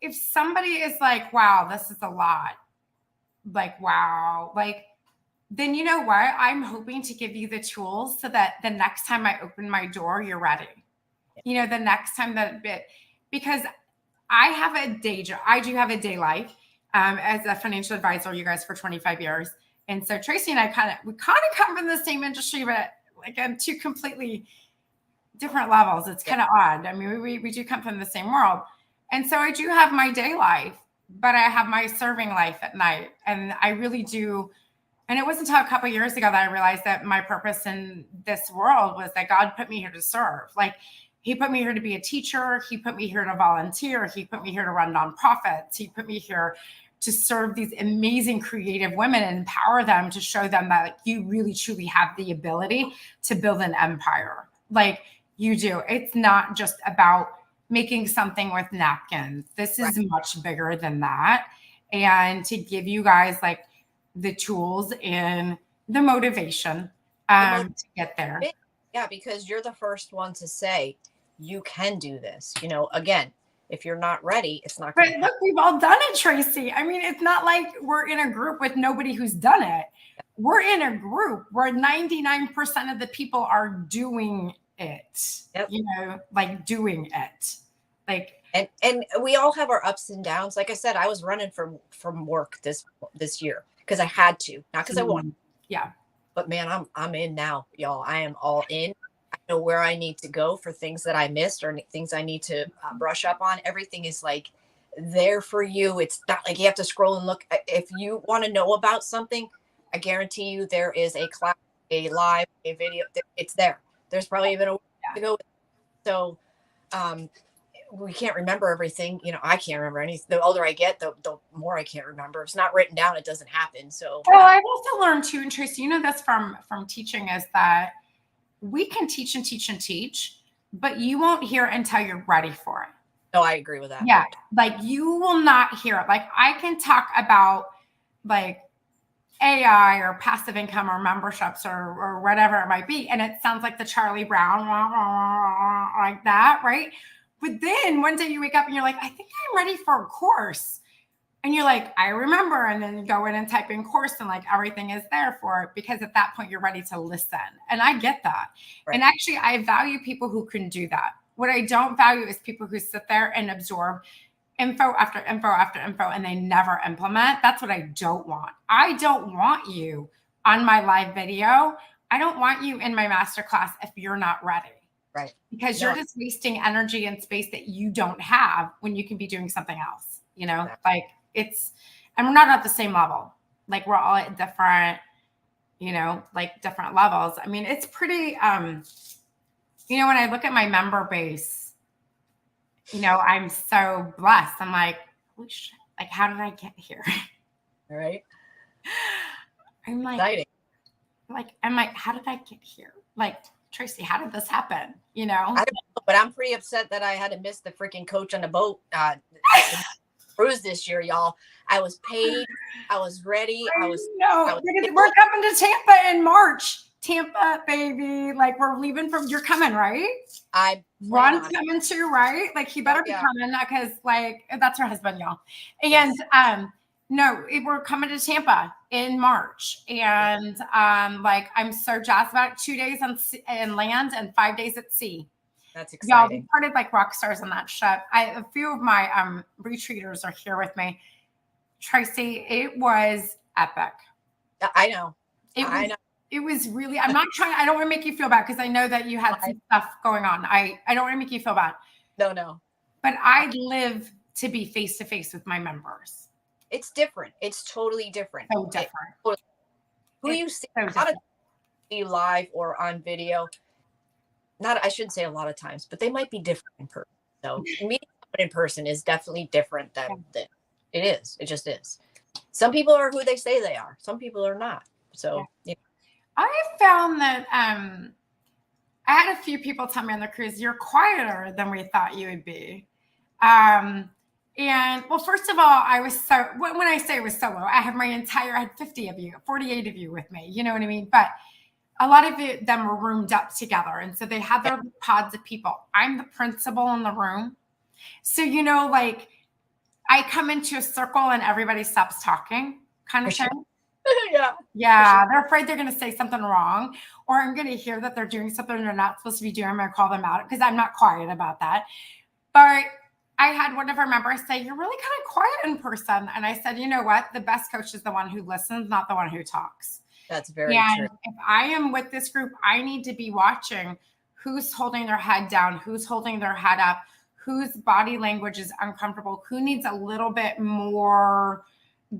if somebody is like, wow, this is a lot, like, wow, like, then you know what? I'm hoping to give you the tools so that the next time I open my door, you're ready. The next time because I have a day job. I do have a day life as a financial advisor, you guys, for 25 years. And so Tracy and I kind of come from the same industry, but like on 2 completely different levels. It's kind of odd. I mean, we do come from the same world. And so I do have my day life, but I have my serving life at night. And I really do. And it wasn't until a couple of years ago that I realized that my purpose in this world was that God put me here to serve. Like, he put me here to be a teacher. He put me here to volunteer. He put me here to run nonprofits. He put me here to serve these amazing creative women and empower them, to show them that, like, you really truly have the ability to build an empire. Like, you do. It's not just about making something with napkins. This is much bigger than that. And to give you guys like the tools and the motivation to get there. Yeah, because you're the first one to say you can do this. Again, if you're not ready, it's not going to happen. Look, we've all done it, Tracy. I mean, it's not like we're in a group with nobody who's done it. We're in a group where 99% of the people are doing it. Yep. Like doing it. Like, and we all have our ups and downs. Like I said, I was running from work this year because I had to, not because I wanted. Yeah. But man, I'm in now, y'all. I am all in. I know where I need to go for things that I missed or things I need to brush up on. Everything is like there for you. It's not like you have to scroll and look. If you want to know about something, I guarantee you there is a class, a live, a video. It's there. There's probably even a way to go. So we can't remember everything. I can't remember anything. The older I get, the more I can't remember. If it's not written down, it doesn't happen. So I've also learned too, and Tracy, that's from teaching, is that we can teach and teach and teach, but you won't hear it until you're ready for it. No, I agree with that. Yeah. Like, you will not hear it. Like, I can talk about like AI or passive income or memberships or whatever it might be, and it sounds like the Charlie Brown, like that, right? But then one day you wake up and you're like, I think I'm ready for a course. And you're like, I remember. And then you go in and type in course, and like everything is there for it, because at that point you're ready to listen. And I get that. Right. And actually, I value people who can do that. What I don't value is people who sit there and absorb info after info after info and they never implement. That's what I don't want. I don't want you on my live video. I don't want you in my masterclass if you're not ready. Right. Because you're just wasting energy and space that you don't have when you can be doing something else. Exactly. Like, and we're not at the same level. Like, we're all at different, like different levels. I mean, it's pretty, when I look at my member base, I'm so blessed. I'm like, holy shit, like, how did I get here? All right. I'm like, exciting. How did I get here? Like, Tracy, how did this happen? I don't know, but I'm pretty upset that I had to miss the freaking coach on the boat cruise this year, y'all. I was paid. I was ready. We're coming to Tampa in March. Tampa, baby. Like, we're leaving you're coming, right? Ron's coming too, right? Like, he better be coming, because like, that's her husband, y'all. And yes. No, we're coming to Tampa in March. And like, I'm so jazzed about it. 2 days in land and 5 days at sea. That's exciting. Y'all, we parted like rock stars on that ship. A few of my retreaters are here with me. Tracy, it was epic. I know. It was really, I don't want to make you feel bad, because I know that you had some stuff going on. I don't want to make you feel bad. No. But I live to be face to face with my members. It's different. It's totally different. So different. Who you see, a lot of you live or on video, I shouldn't say a lot of times, but they might be different in person. So meeting someone in person is definitely different than it is. It just is. Some people are who they say they are. Some people are not. So I found that I had a few people tell me on the cruise, you're quieter than we thought you would be. And well, first of all, I was so, when I say it was solo, I had 50 of you, 48 of you with me. You know what I mean? But a lot of them were roomed up together. And so they had their pods of people. I'm the principal in the room. So, like I come into a circle and everybody stops talking kind of thing. Yeah. Yeah. They're afraid they're going to say something wrong, or I'm going to hear that they're doing something they're not supposed to be doing. I'm going to call them out because I'm not quiet about that. But I had one of our members say, "You're really kind of quiet in person." And I said, "You know what? The best coach is the one who listens, not the one who talks." That's very true. If I am with this group, I need to be watching who's holding their head down, who's holding their head up, whose body language is uncomfortable, who needs a little bit more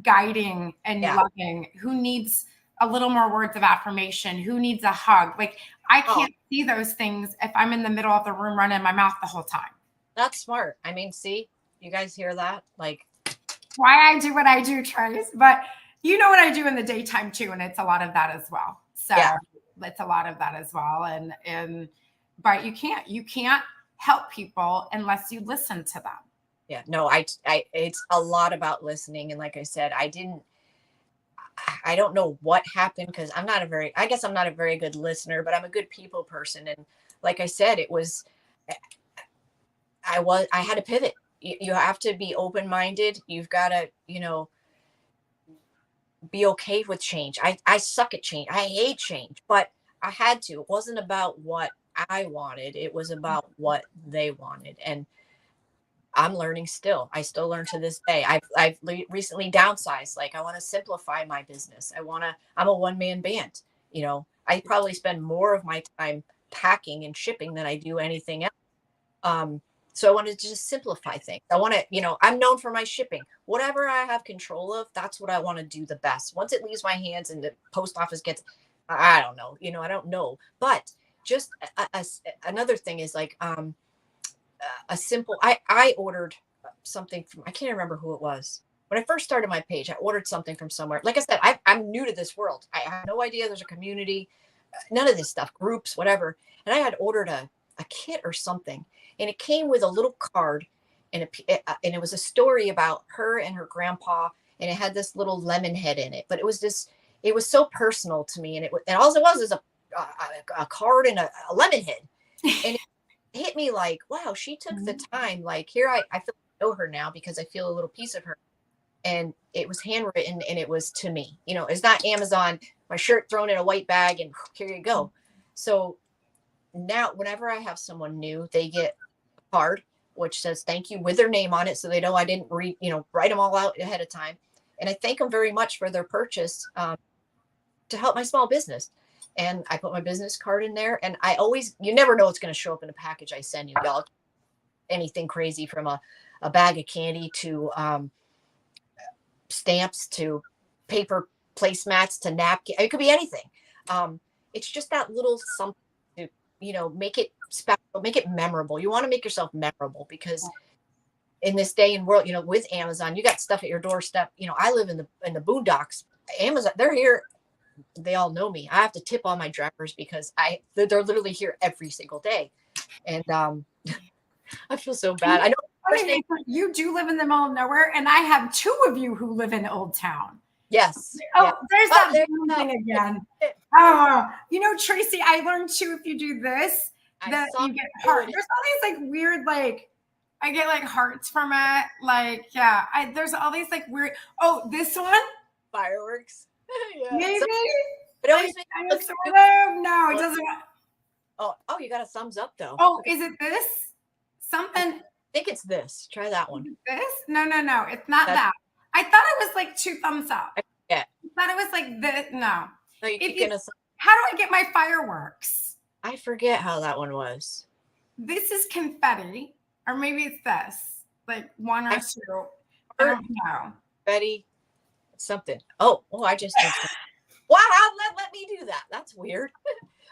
guiding and loving, who needs a little more words of affirmation, who needs a hug. Like I can't see those things if I'm in the middle of the room running my mouth the whole time. That's smart. I mean, see, you guys hear that? Like why I do what I do, Trace, but you know what I do in the daytime too. And it's a lot of that as well. So it's a lot of that as well. But you can't help people unless you listen to them. Yeah, no, it's a lot about listening. And like I said, I don't know what happened because I guess I'm not a very good listener, but I'm a good people person. And like I said, I had to pivot. You have to be open-minded. You've got to, be okay with change. I suck at change. I hate change, but I had to. It wasn't about what I wanted. It was about what they wanted. And I'm learning still. I still learn to this day. I've recently downsized. Like I want to simplify my business. I'm a one-man band. I probably spend more of my time packing and shipping than I do anything else. So I want to just simplify things. I want to, I'm known for my shipping. Whatever I have control of, that's what I want to do the best. Once it leaves my hands and the post office I don't know, I don't know. But just another thing is like a simple, I ordered something from, I can't remember who it was. When I first started my page, I ordered something from somewhere. Like I said, I'm new to this world. I have no idea there's a community, none of this stuff, groups, whatever. And I had ordered a kit or something. And it came with a little card and it was a story about her and her grandpa. And it had this little lemon head in it, but it was so personal to me. And all it was is a card and a lemon head. And it hit me like, wow, she took the time. Like here, I feel like I know her now because I feel a little piece of her. And it was handwritten and it was to me, it's not Amazon, my shirt thrown in a white bag and here you go. So now whenever I have someone new, they get a card which says thank you with their name on it, so they know I didn't write them all out ahead of time. And I thank them very much for their purchase to help my small business. And I put my business card in there. And you never know what's going to show up in a package I send you, y'all. Anything crazy from a bag of candy to stamps to paper placemats to napkin. It could be anything. It's just that little something to, make it special, make it memorable. You want to make yourself memorable because in this day and world, with Amazon, you got stuff at your doorstep. I live in the boondocks. Amazon, they're here. They all know me. I have to tip all my drivers because they're literally here every single day. And I feel so bad. I know you do live in the middle of nowhere, and I have two of you who live in Old Town. Yes. Oh, yeah. There's that thing again. Oh, Tracy, I learned too, if you do this, that you get heart. There's all these like weird, like I get like hearts from it. Like, yeah, there's all these like weird. Oh, this one? Fireworks. Yeah. Maybe. It always makes sort of. No, it doesn't. Oh, you got a thumbs up though. Oh, is it this? Something. I think it's this. Try that one. This? No. It's not that. I thought it was like 2 thumbs up. Yeah. I thought it was like this. No. No, how do I get my fireworks? I forget how that one was. This is confetti, or maybe it's this, like 1 or 2. I don't know. Confetti, something. Oh, I just did something. Wow, let me do that. That's weird.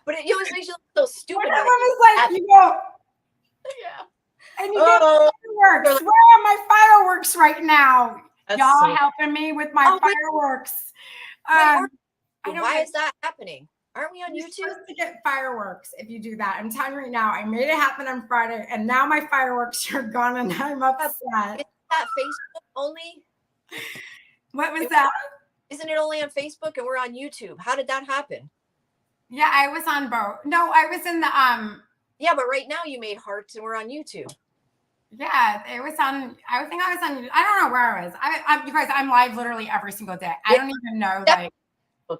But it always makes you look so stupid. Like, yeah. And you get fireworks. Where are my fireworks right now? Y'all helping me with my fireworks. Why is that happening? Aren't we on YouTube? Supposed to get fireworks if you do that. I'm telling you right now, I made it happen on Friday, and now my fireworks are gone, and I'm upset. that Facebook only? What was that? Isn't it only on Facebook and we're on YouTube? How did that happen? Yeah, I was on both. No, I was in the Yeah, but right now you made hearts and we're on YouTube. yeah, it was on. I think I was on. I don't know where I was. You guys, I'm live literally every single day. I don't even know like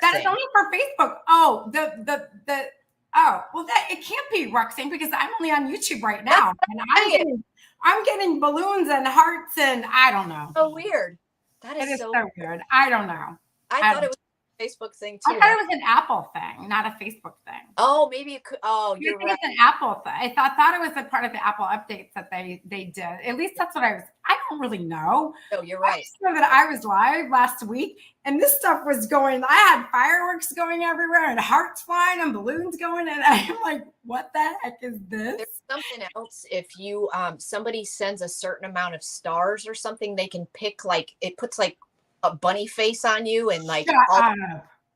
that is only for Facebook. Oh, the oh well, that it can't be Roxanne because I'm only on YouTube right now, and I'm getting balloons and hearts and I don't know. So weird. That It is is so so weird. I don't know. I thought it was a Facebook thing I too. thought it was an Apple thing, not a Facebook thing. Oh, maybe it could. Oh, you're right. It's an Apple thing. I thought it was a part of the Apple updates that they did. At least that's what I was. I don't really know. Oh, you're I right. just know that I was live last week, and this stuff was going. I had fireworks going everywhere, and hearts flying, and balloons going, and I'm like, "What the heck is this?" There's something else. If you somebody sends a certain amount of stars or something, they can pick like it puts like a bunny face on you and like all.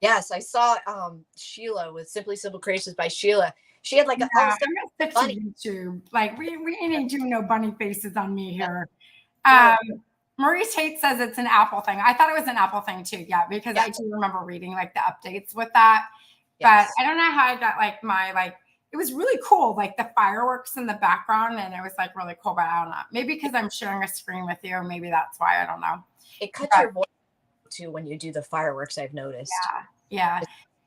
Yes, I saw Sheila with Simply Simple Creations by Sheila. She had like a I'm gonna stick to YouTube. Like we ain't doing no bunny faces on me here. Maurice Tate says it's an Apple thing. I thought it was an Apple thing too. Yeah, because I do remember reading like the updates with that. Yes. But I don't know how I got like my like. It was really cool, like the fireworks in the background, and it was like really cool. But I don't know. Maybe because I'm sharing a screen with you. Maybe that's why. I don't know. It cuts your voice too when you do the fireworks. I've noticed. Yeah.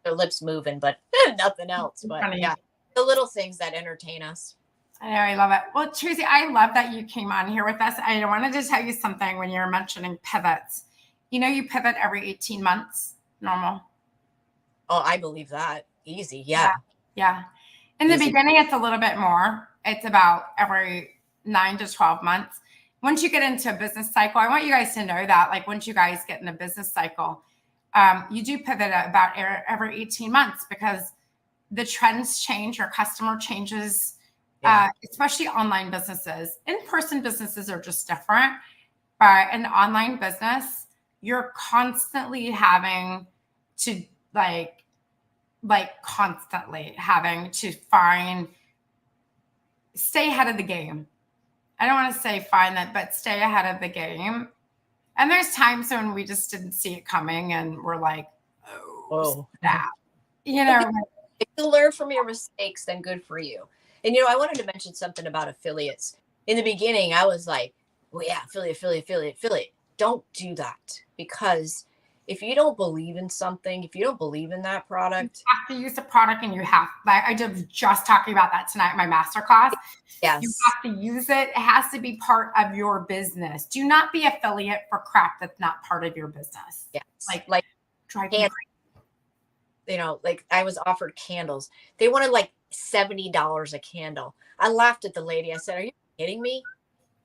Their lips moving, but nothing else. But funny. Yeah, the little things that entertain us. I know, I love it. Well, Tracy, I love that you came on here with us. I wanted to tell you something when you're mentioning pivots. You know, you pivot every 18 months, normal. Oh, I believe that. Easy, yeah. In the beginning, it's a little bit more. It's about every 9 to 12 months. Once you get into a business cycle, I want you guys to know that, like, once you guys get in a business cycle, you do pivot about every 18 months because the trends change, your customer changes, especially online businesses. In-person businesses are just different, but an online business, you're constantly having to constantly having to stay ahead of the game. I don't want to say find that, but stay ahead of the game. And there's times when we just didn't see it coming and we're like, oh, snap. You know, if you learn from your mistakes, then good for you. And, I wanted to mention something about affiliates. In the beginning, I was like, well, yeah, affiliate. Don't do that because if you don't believe in something, if you don't believe in that product, you have to use the product and you have, like I was just talking about that tonight in my masterclass. Yes. You have to use it. It has to be part of your business. Do not be affiliate for crap that's not part of your business. Yes. Like like I was offered candles. They wanted like $70 a candle. I laughed at the lady. I said, are you kidding me?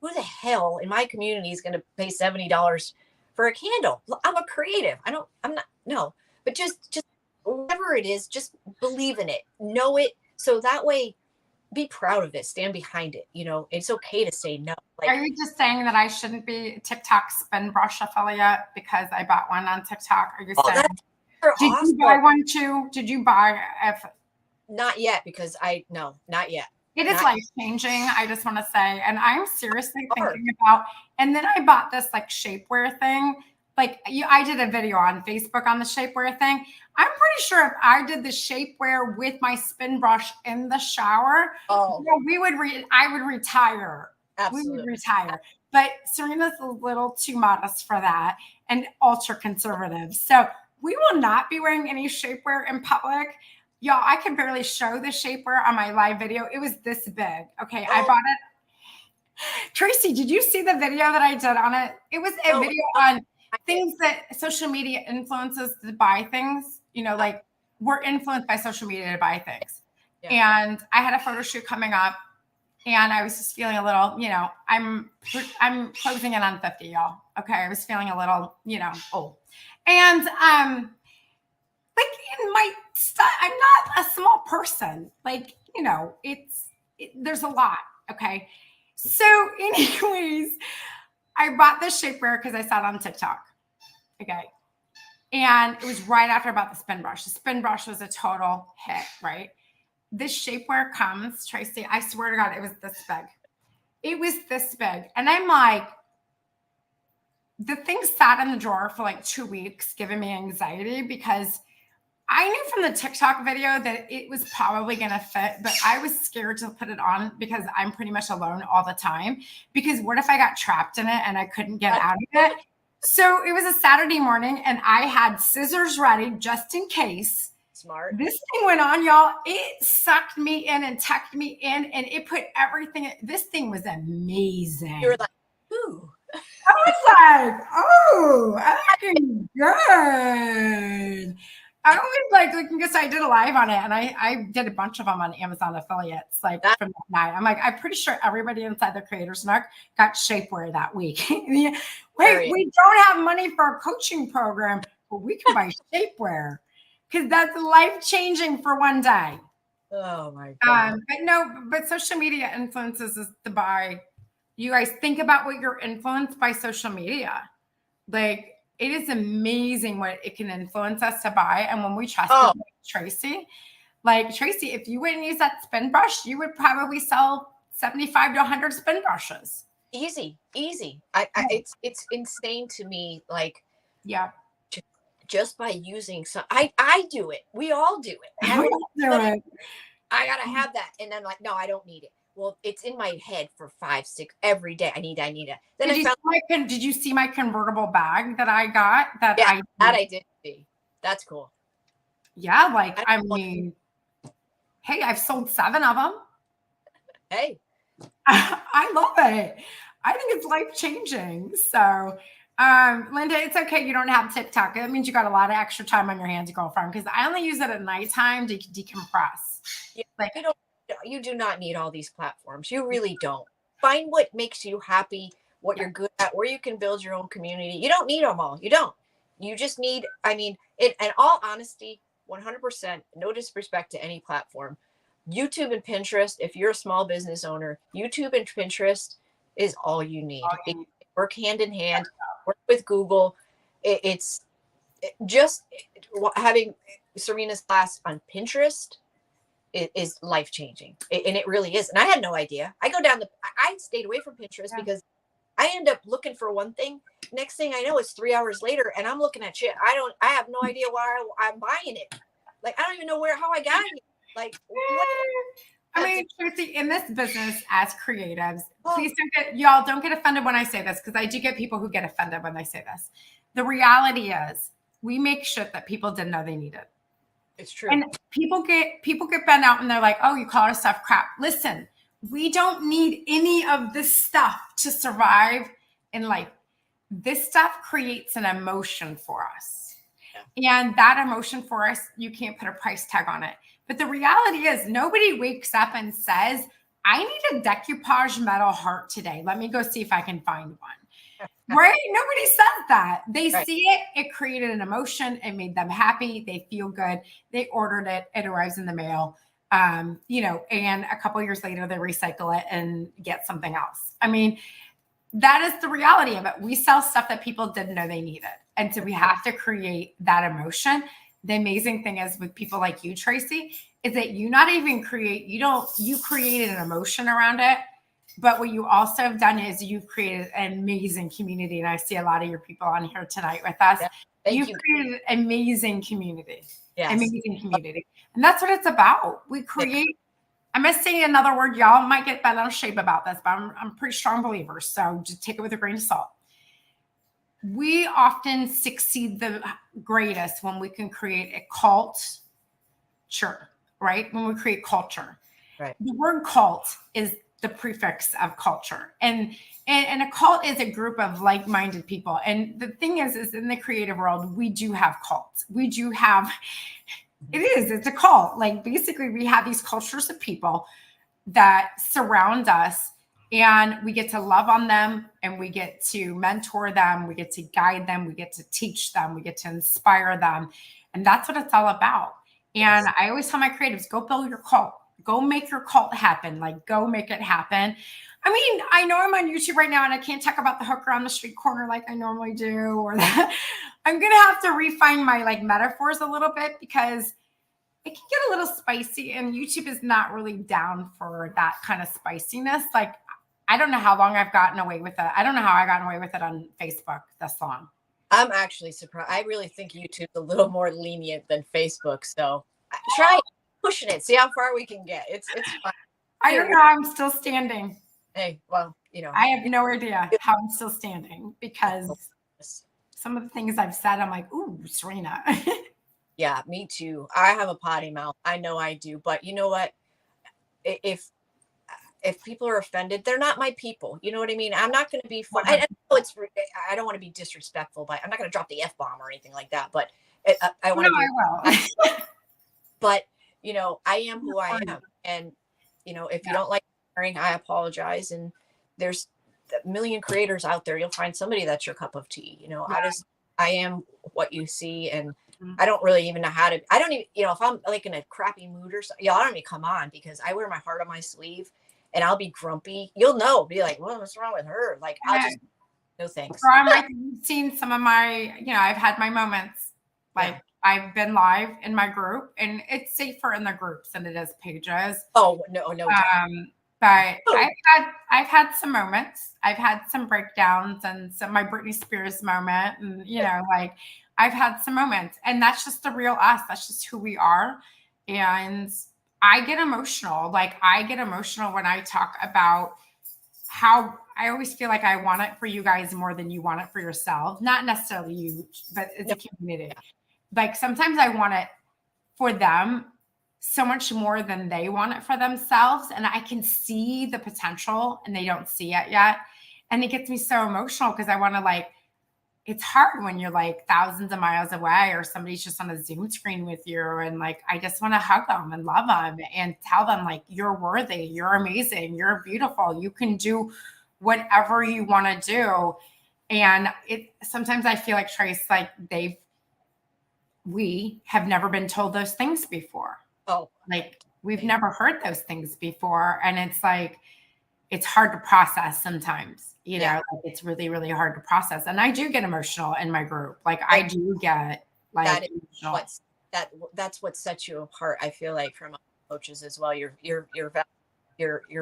Who the hell in my community is going to pay $70 for a candle? I'm a creative. But just whatever it is, just believe in it, know it. So that way, be proud of it, stand behind it. It's okay to say no. Are you just saying that I shouldn't be TikTok spin brush affiliate because I bought one on TikTok? Are you saying, did you buy one too? Did you buy? Not yet, because not yet. It is life changing. I just want to say, and I'm seriously thinking about. And then I bought this like shapewear thing. Like I did a video on Facebook on the shapewear thing. I'm pretty sure if I did the shapewear with my spin brush in the shower, I would retire. Absolutely. We would retire. But Serena's a little too modest for that and ultra conservative. So we will not be wearing any shapewear in public. Y'all, I can barely show the shapewear on my live video. It was this big. Okay, I bought it. Tracy, did you see the video that I did on it? It was a video on things that social media influences to buy things. Like we're influenced by social media to buy things. Yeah. And I had a photo shoot coming up, and I was just feeling a little, I'm closing in on 50, y'all. Okay, I was feeling a little, old, and in my stuff, I'm not a small person. There's a lot. Okay. So anyways, I bought this shapewear because I saw it on TikTok. Okay. And it was right after I bought the spin brush. The spin brush was a total hit, right? This shapewear comes, Tracy, I swear to God, it was this big. It was this big. And I'm like, the thing sat in the drawer for like 2 weeks, giving me anxiety because I knew from the TikTok video that it was probably going to fit, but I was scared to put it on because I'm pretty much alone all the time. Because what if I got trapped in it and I couldn't get out of it? So it was a Saturday morning and I had scissors ready just in case. Smart. This thing went on, y'all. It sucked me in and tucked me in, and it put everything. This thing was amazing. You were like, ooh. I was like, oh, I'm looking good. I always like looking good. So I did a live on it, and I did a bunch of them on Amazon affiliates, like from that night. I'm like, I'm pretty sure everybody inside the Creators Nook got shapewear that week. Wait, we don't have money for a coaching program, but we can buy shapewear because that's life changing for one day. Oh my God. But social media influences us to buy. You guys think about what you're influenced by social media. Like, it is amazing what it can influence us to buy. And when we trust Tracy, if you wouldn't use that spin brush, you would probably sell 75 to 100 spin brushes. Easy. It's insane to me. Like, yeah, just by using some, I do it. We all do it. I gotta have that, and I'm like, no, I don't need it. Well, it's in my head for 5, 6 every day. I need it. Then did you see my convertible bag that I got? I did see. That's cool. Yeah, I mean, hey, I've sold 7 of them. Hey, I love it. I think it's life changing. So, Linda, it's okay. You don't have TikTok. That means you got a lot of extra time on your hands, girlfriend. Because I only use it at nighttime to decompress. Yeah, you do not need all these platforms. You really don't. Find what makes you happy, what you're good at, where you can build your own community. You don't need them all. You don't. You just need, in all honesty, 100%, no disrespect to any platform. YouTube and Pinterest, if you're a small business owner, YouTube and Pinterest is all you need. Work hand in hand, work with Google. It's just having Serena's class on Pinterest is life-changing, and it really is. And I had no idea. I stayed away from Pinterest because I end up looking for one thing. Next thing I know, it's 3 hours later and I'm looking at shit. I have no idea why I'm buying it. Like, I don't even know how I got it. Like, Tracy, in this business as creatives, please don't get offended when I say this, because I do get people who get offended when I say this. The reality is we make shit that people didn't know they needed. It's true. And people get bent out and they're like, oh, you call our stuff crap. Listen, we don't need any of this stuff to survive in life. This stuff creates an emotion for us. Yeah. And that emotion for us, you can't put a price tag on it. But the reality is nobody wakes up and says, I need a decoupage metal heart today. Let me go see if I can find one. Right? Nobody says that. They see it. It created an emotion. It made them happy. They feel good. They ordered it. It arrives in the mail. And a couple of years later, they recycle it and get something else. I mean, that is the reality of it. We sell stuff that people didn't know they needed. And so we have to create that emotion. The amazing thing is with people like you, Tracy, is that you created an emotion around it. But what you also have done is you've created an amazing community. And I see a lot of your people on here tonight with us. Yeah, you've created an amazing community. Yes. Amazing community. And that's what it's about. We create, I must say another word, y'all might get bent out of shape about this, but I'm a pretty strong believer. So just take it with a grain of salt. We often succeed the greatest when we can create a culture, right? When we create culture. Right. The word cult is the prefix of culture. And a cult is a group of like-minded people. And the thing is in the creative world, we do have cults. It's a cult. Like, basically we have these cultures of people that surround us, and we get to love on them, and we get to mentor them. We get to guide them. We get to teach them. We get to inspire them. And that's what it's all about. And I always tell my creatives, go build your cult. Go make your cult happen. Like, go make it happen. I mean, I know I'm on YouTube right now and I can't talk about the hooker on the street corner like I normally do, or that. I'm going to have to refine my metaphors a little bit because it can get a little spicy, and YouTube is not really down for that kind of spiciness. Like, I don't know how long I've gotten away with it. I don't know how I got away with it on Facebook this long. I'm actually surprised. I really think YouTube's a little more lenient than Facebook. So try pushing it. See how far we can get. It's fine. I don't know how I'm still standing. Hey, well, I have no idea how I'm still standing because some of the things I've said, I'm like, ooh, Serena. Yeah, me too. I have a potty mouth. I know I do. But you know what? If people are offended, they're not my people. You know what I mean? I'm not going to be fun. I know I don't want to be disrespectful, but I'm not going to drop the F bomb or anything like that. But I want to be. I will. But I am who I am, and if you don't like sharing, I apologize. And there's a million creators out there. You'll find somebody that's your cup of tea. I am what you see, and I don't really even know how to. I don't even if I'm like in a crappy mood or something. I don't even come on because I wear my heart on my sleeve. And I'll be grumpy. You'll know. Be like, well, what's wrong with her? Like, I'll just no thanks. Or I'm like, you've seen some of my, I've had my moments. Like I've been live in my group, and it's safer in the groups than it is pages. Oh no. But I've had some moments. I've had some breakdowns and my Britney Spears moment, and like I've had some moments, and that's just the real us. That's just who we are, and I get emotional. Like I get emotional when I talk about how I always feel like I want it for you guys more than you want it for yourself. Not necessarily you, but as a community. Like sometimes I want it for them so much more than they want it for themselves. And I can see the potential and they don't see it yet. And it gets me so emotional because I want to it's hard when you're like thousands of miles away or somebody's just on a Zoom screen with you. And like, I just want to hug them and love them and tell them like, you're worthy, you're amazing, you're beautiful. You can do whatever you want to do. And sometimes I feel like Trace, like we have never been told those things before. Oh, like we've never heard those things before. And it's like, it's hard to process sometimes, like it's really, really hard to process. And I do get emotional in my group. Like I do get like emotional. That's what sets you apart. I feel like from coaches as well. You're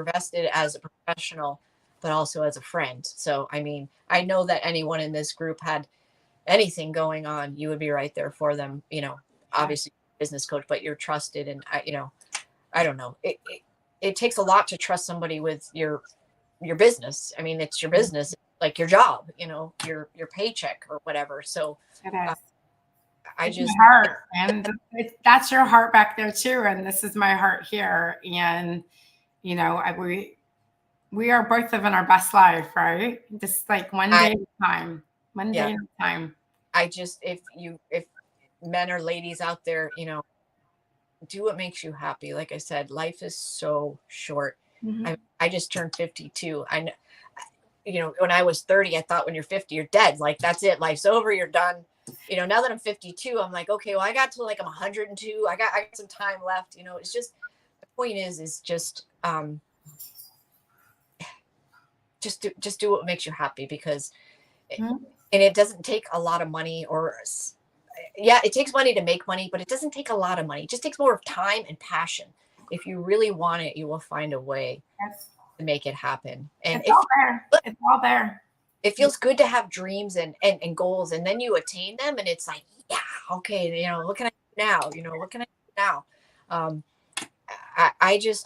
vested as a professional, but also as a friend. So, I mean, I know that anyone in this group had anything going on, you would be right there for them, obviously business coach, but you're trusted. And I don't know. It takes a lot to trust somebody with your business. I mean, it's your business, like your job, your paycheck or whatever. So it's my heart, and that's your heart back there too. And this is my heart here. And, we are both living our best life, right? Just like one day at a time, day at a time. I just, if men or ladies out there, do what makes you happy. Like I said, life is so short. Mm-hmm. I just turned 52. I know, when I was 30, I thought when you're 50, you're dead. Like, that's it. Life's over. You're done. Now that I'm 52, I'm like, okay, well, I got to I'm 102. I got some time left. It's just, the point is just do what makes you happy because, and it doesn't take a lot of money it takes money to make money, but it doesn't take a lot of money. It just takes more of time and passion. If you really want it, you will find a way to make it happen. And it's all there. It's all there. It feels good to have dreams and goals, and then you attain them, and it's like, yeah, okay, what can I do now? What can I do now?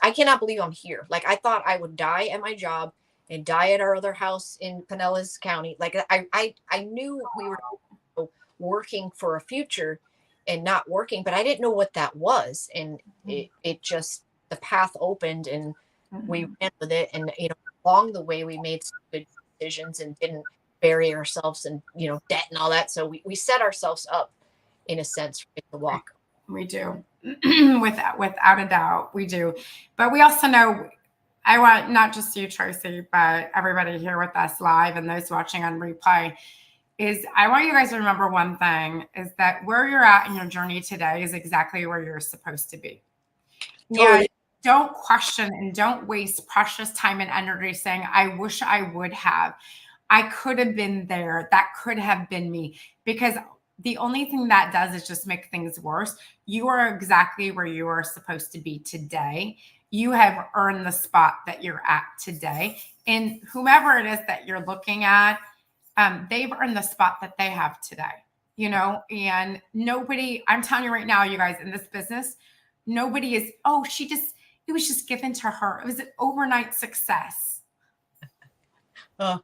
I cannot believe I'm here. Like, I thought I would die at my job and die at our other house in Pinellas County. Like, I knew we were working for a future and not working, but I didn't know what that was. And it just, the path opened and we ran with it. And, along the way, we made some good decisions and didn't bury ourselves in, debt and all that. So we set ourselves up in a sense for the walk. We do. without a doubt, we do. But we also know, I want not just you, Tracy, but everybody here with us live and those watching on replay, is I want you guys to remember one thing, is that where you're at in your journey today is exactly where you're supposed to be. And don't question and don't waste precious time and energy saying, I wish I would have. I could have been there. That could have been me. Because the only thing that does is just make things worse. You are exactly where you are supposed to be today. You have earned the spot that you're at today. And whomever it is that you're looking at, they've earned the spot that they have today, and nobody, I'm telling you right now, you guys, in this business, nobody is, oh, it was just given to her. It was an overnight success. It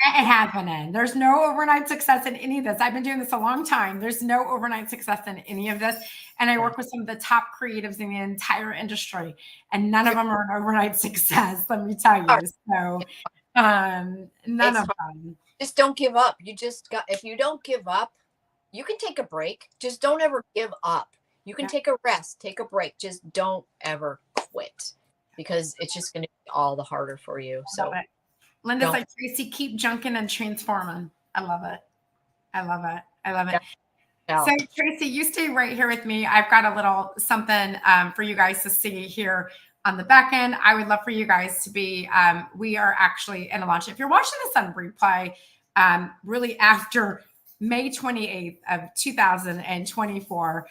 happening. There's no overnight success in any of this. I've been doing this a long time. There's no overnight success in any of this. And I work with some of the top creatives in the entire industry, and none of them are an overnight success, let me tell you. So none of them. Just don't give up. If you don't give up, you can take a break. Just don't ever give up. You can take a rest, take a break. Just don't ever quit, because it's just going to be all the harder for you. So Linda's like, Tracy, keep junking and transforming. I love it. I love it. I love it. Yeah. So Tracy, you stay right here with me. I've got a little something for you guys to see here on the back end. I would love for you guys to be, we are actually in a launch. If you're watching this on replay, really after May 28th of 2024,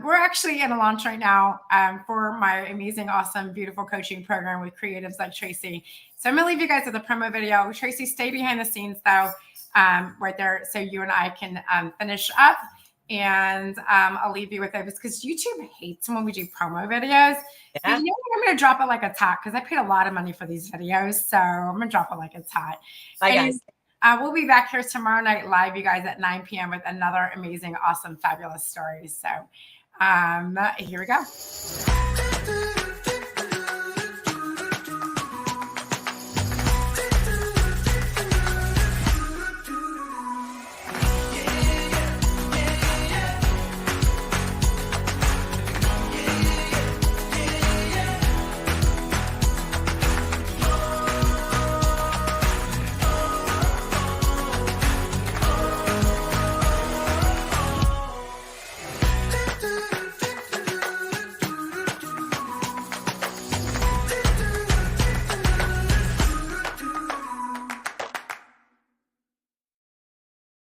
we're actually in a launch right now for my amazing, awesome, beautiful coaching program with creatives like Tracy. So I'm going to leave you guys with a promo video. Tracy, stay behind the scenes though, right there, so you and I can finish up. And I'll leave you with it, because YouTube hates when we do promo videos. Yeah. So you know what? I'm going to drop it like it's hot, because I paid a lot of money for these videos. So I'm going to drop it like it's hot. Bye, guys. We'll be back here tomorrow night live, you guys, at 9 p.m. with another amazing, awesome, fabulous story. So here we go.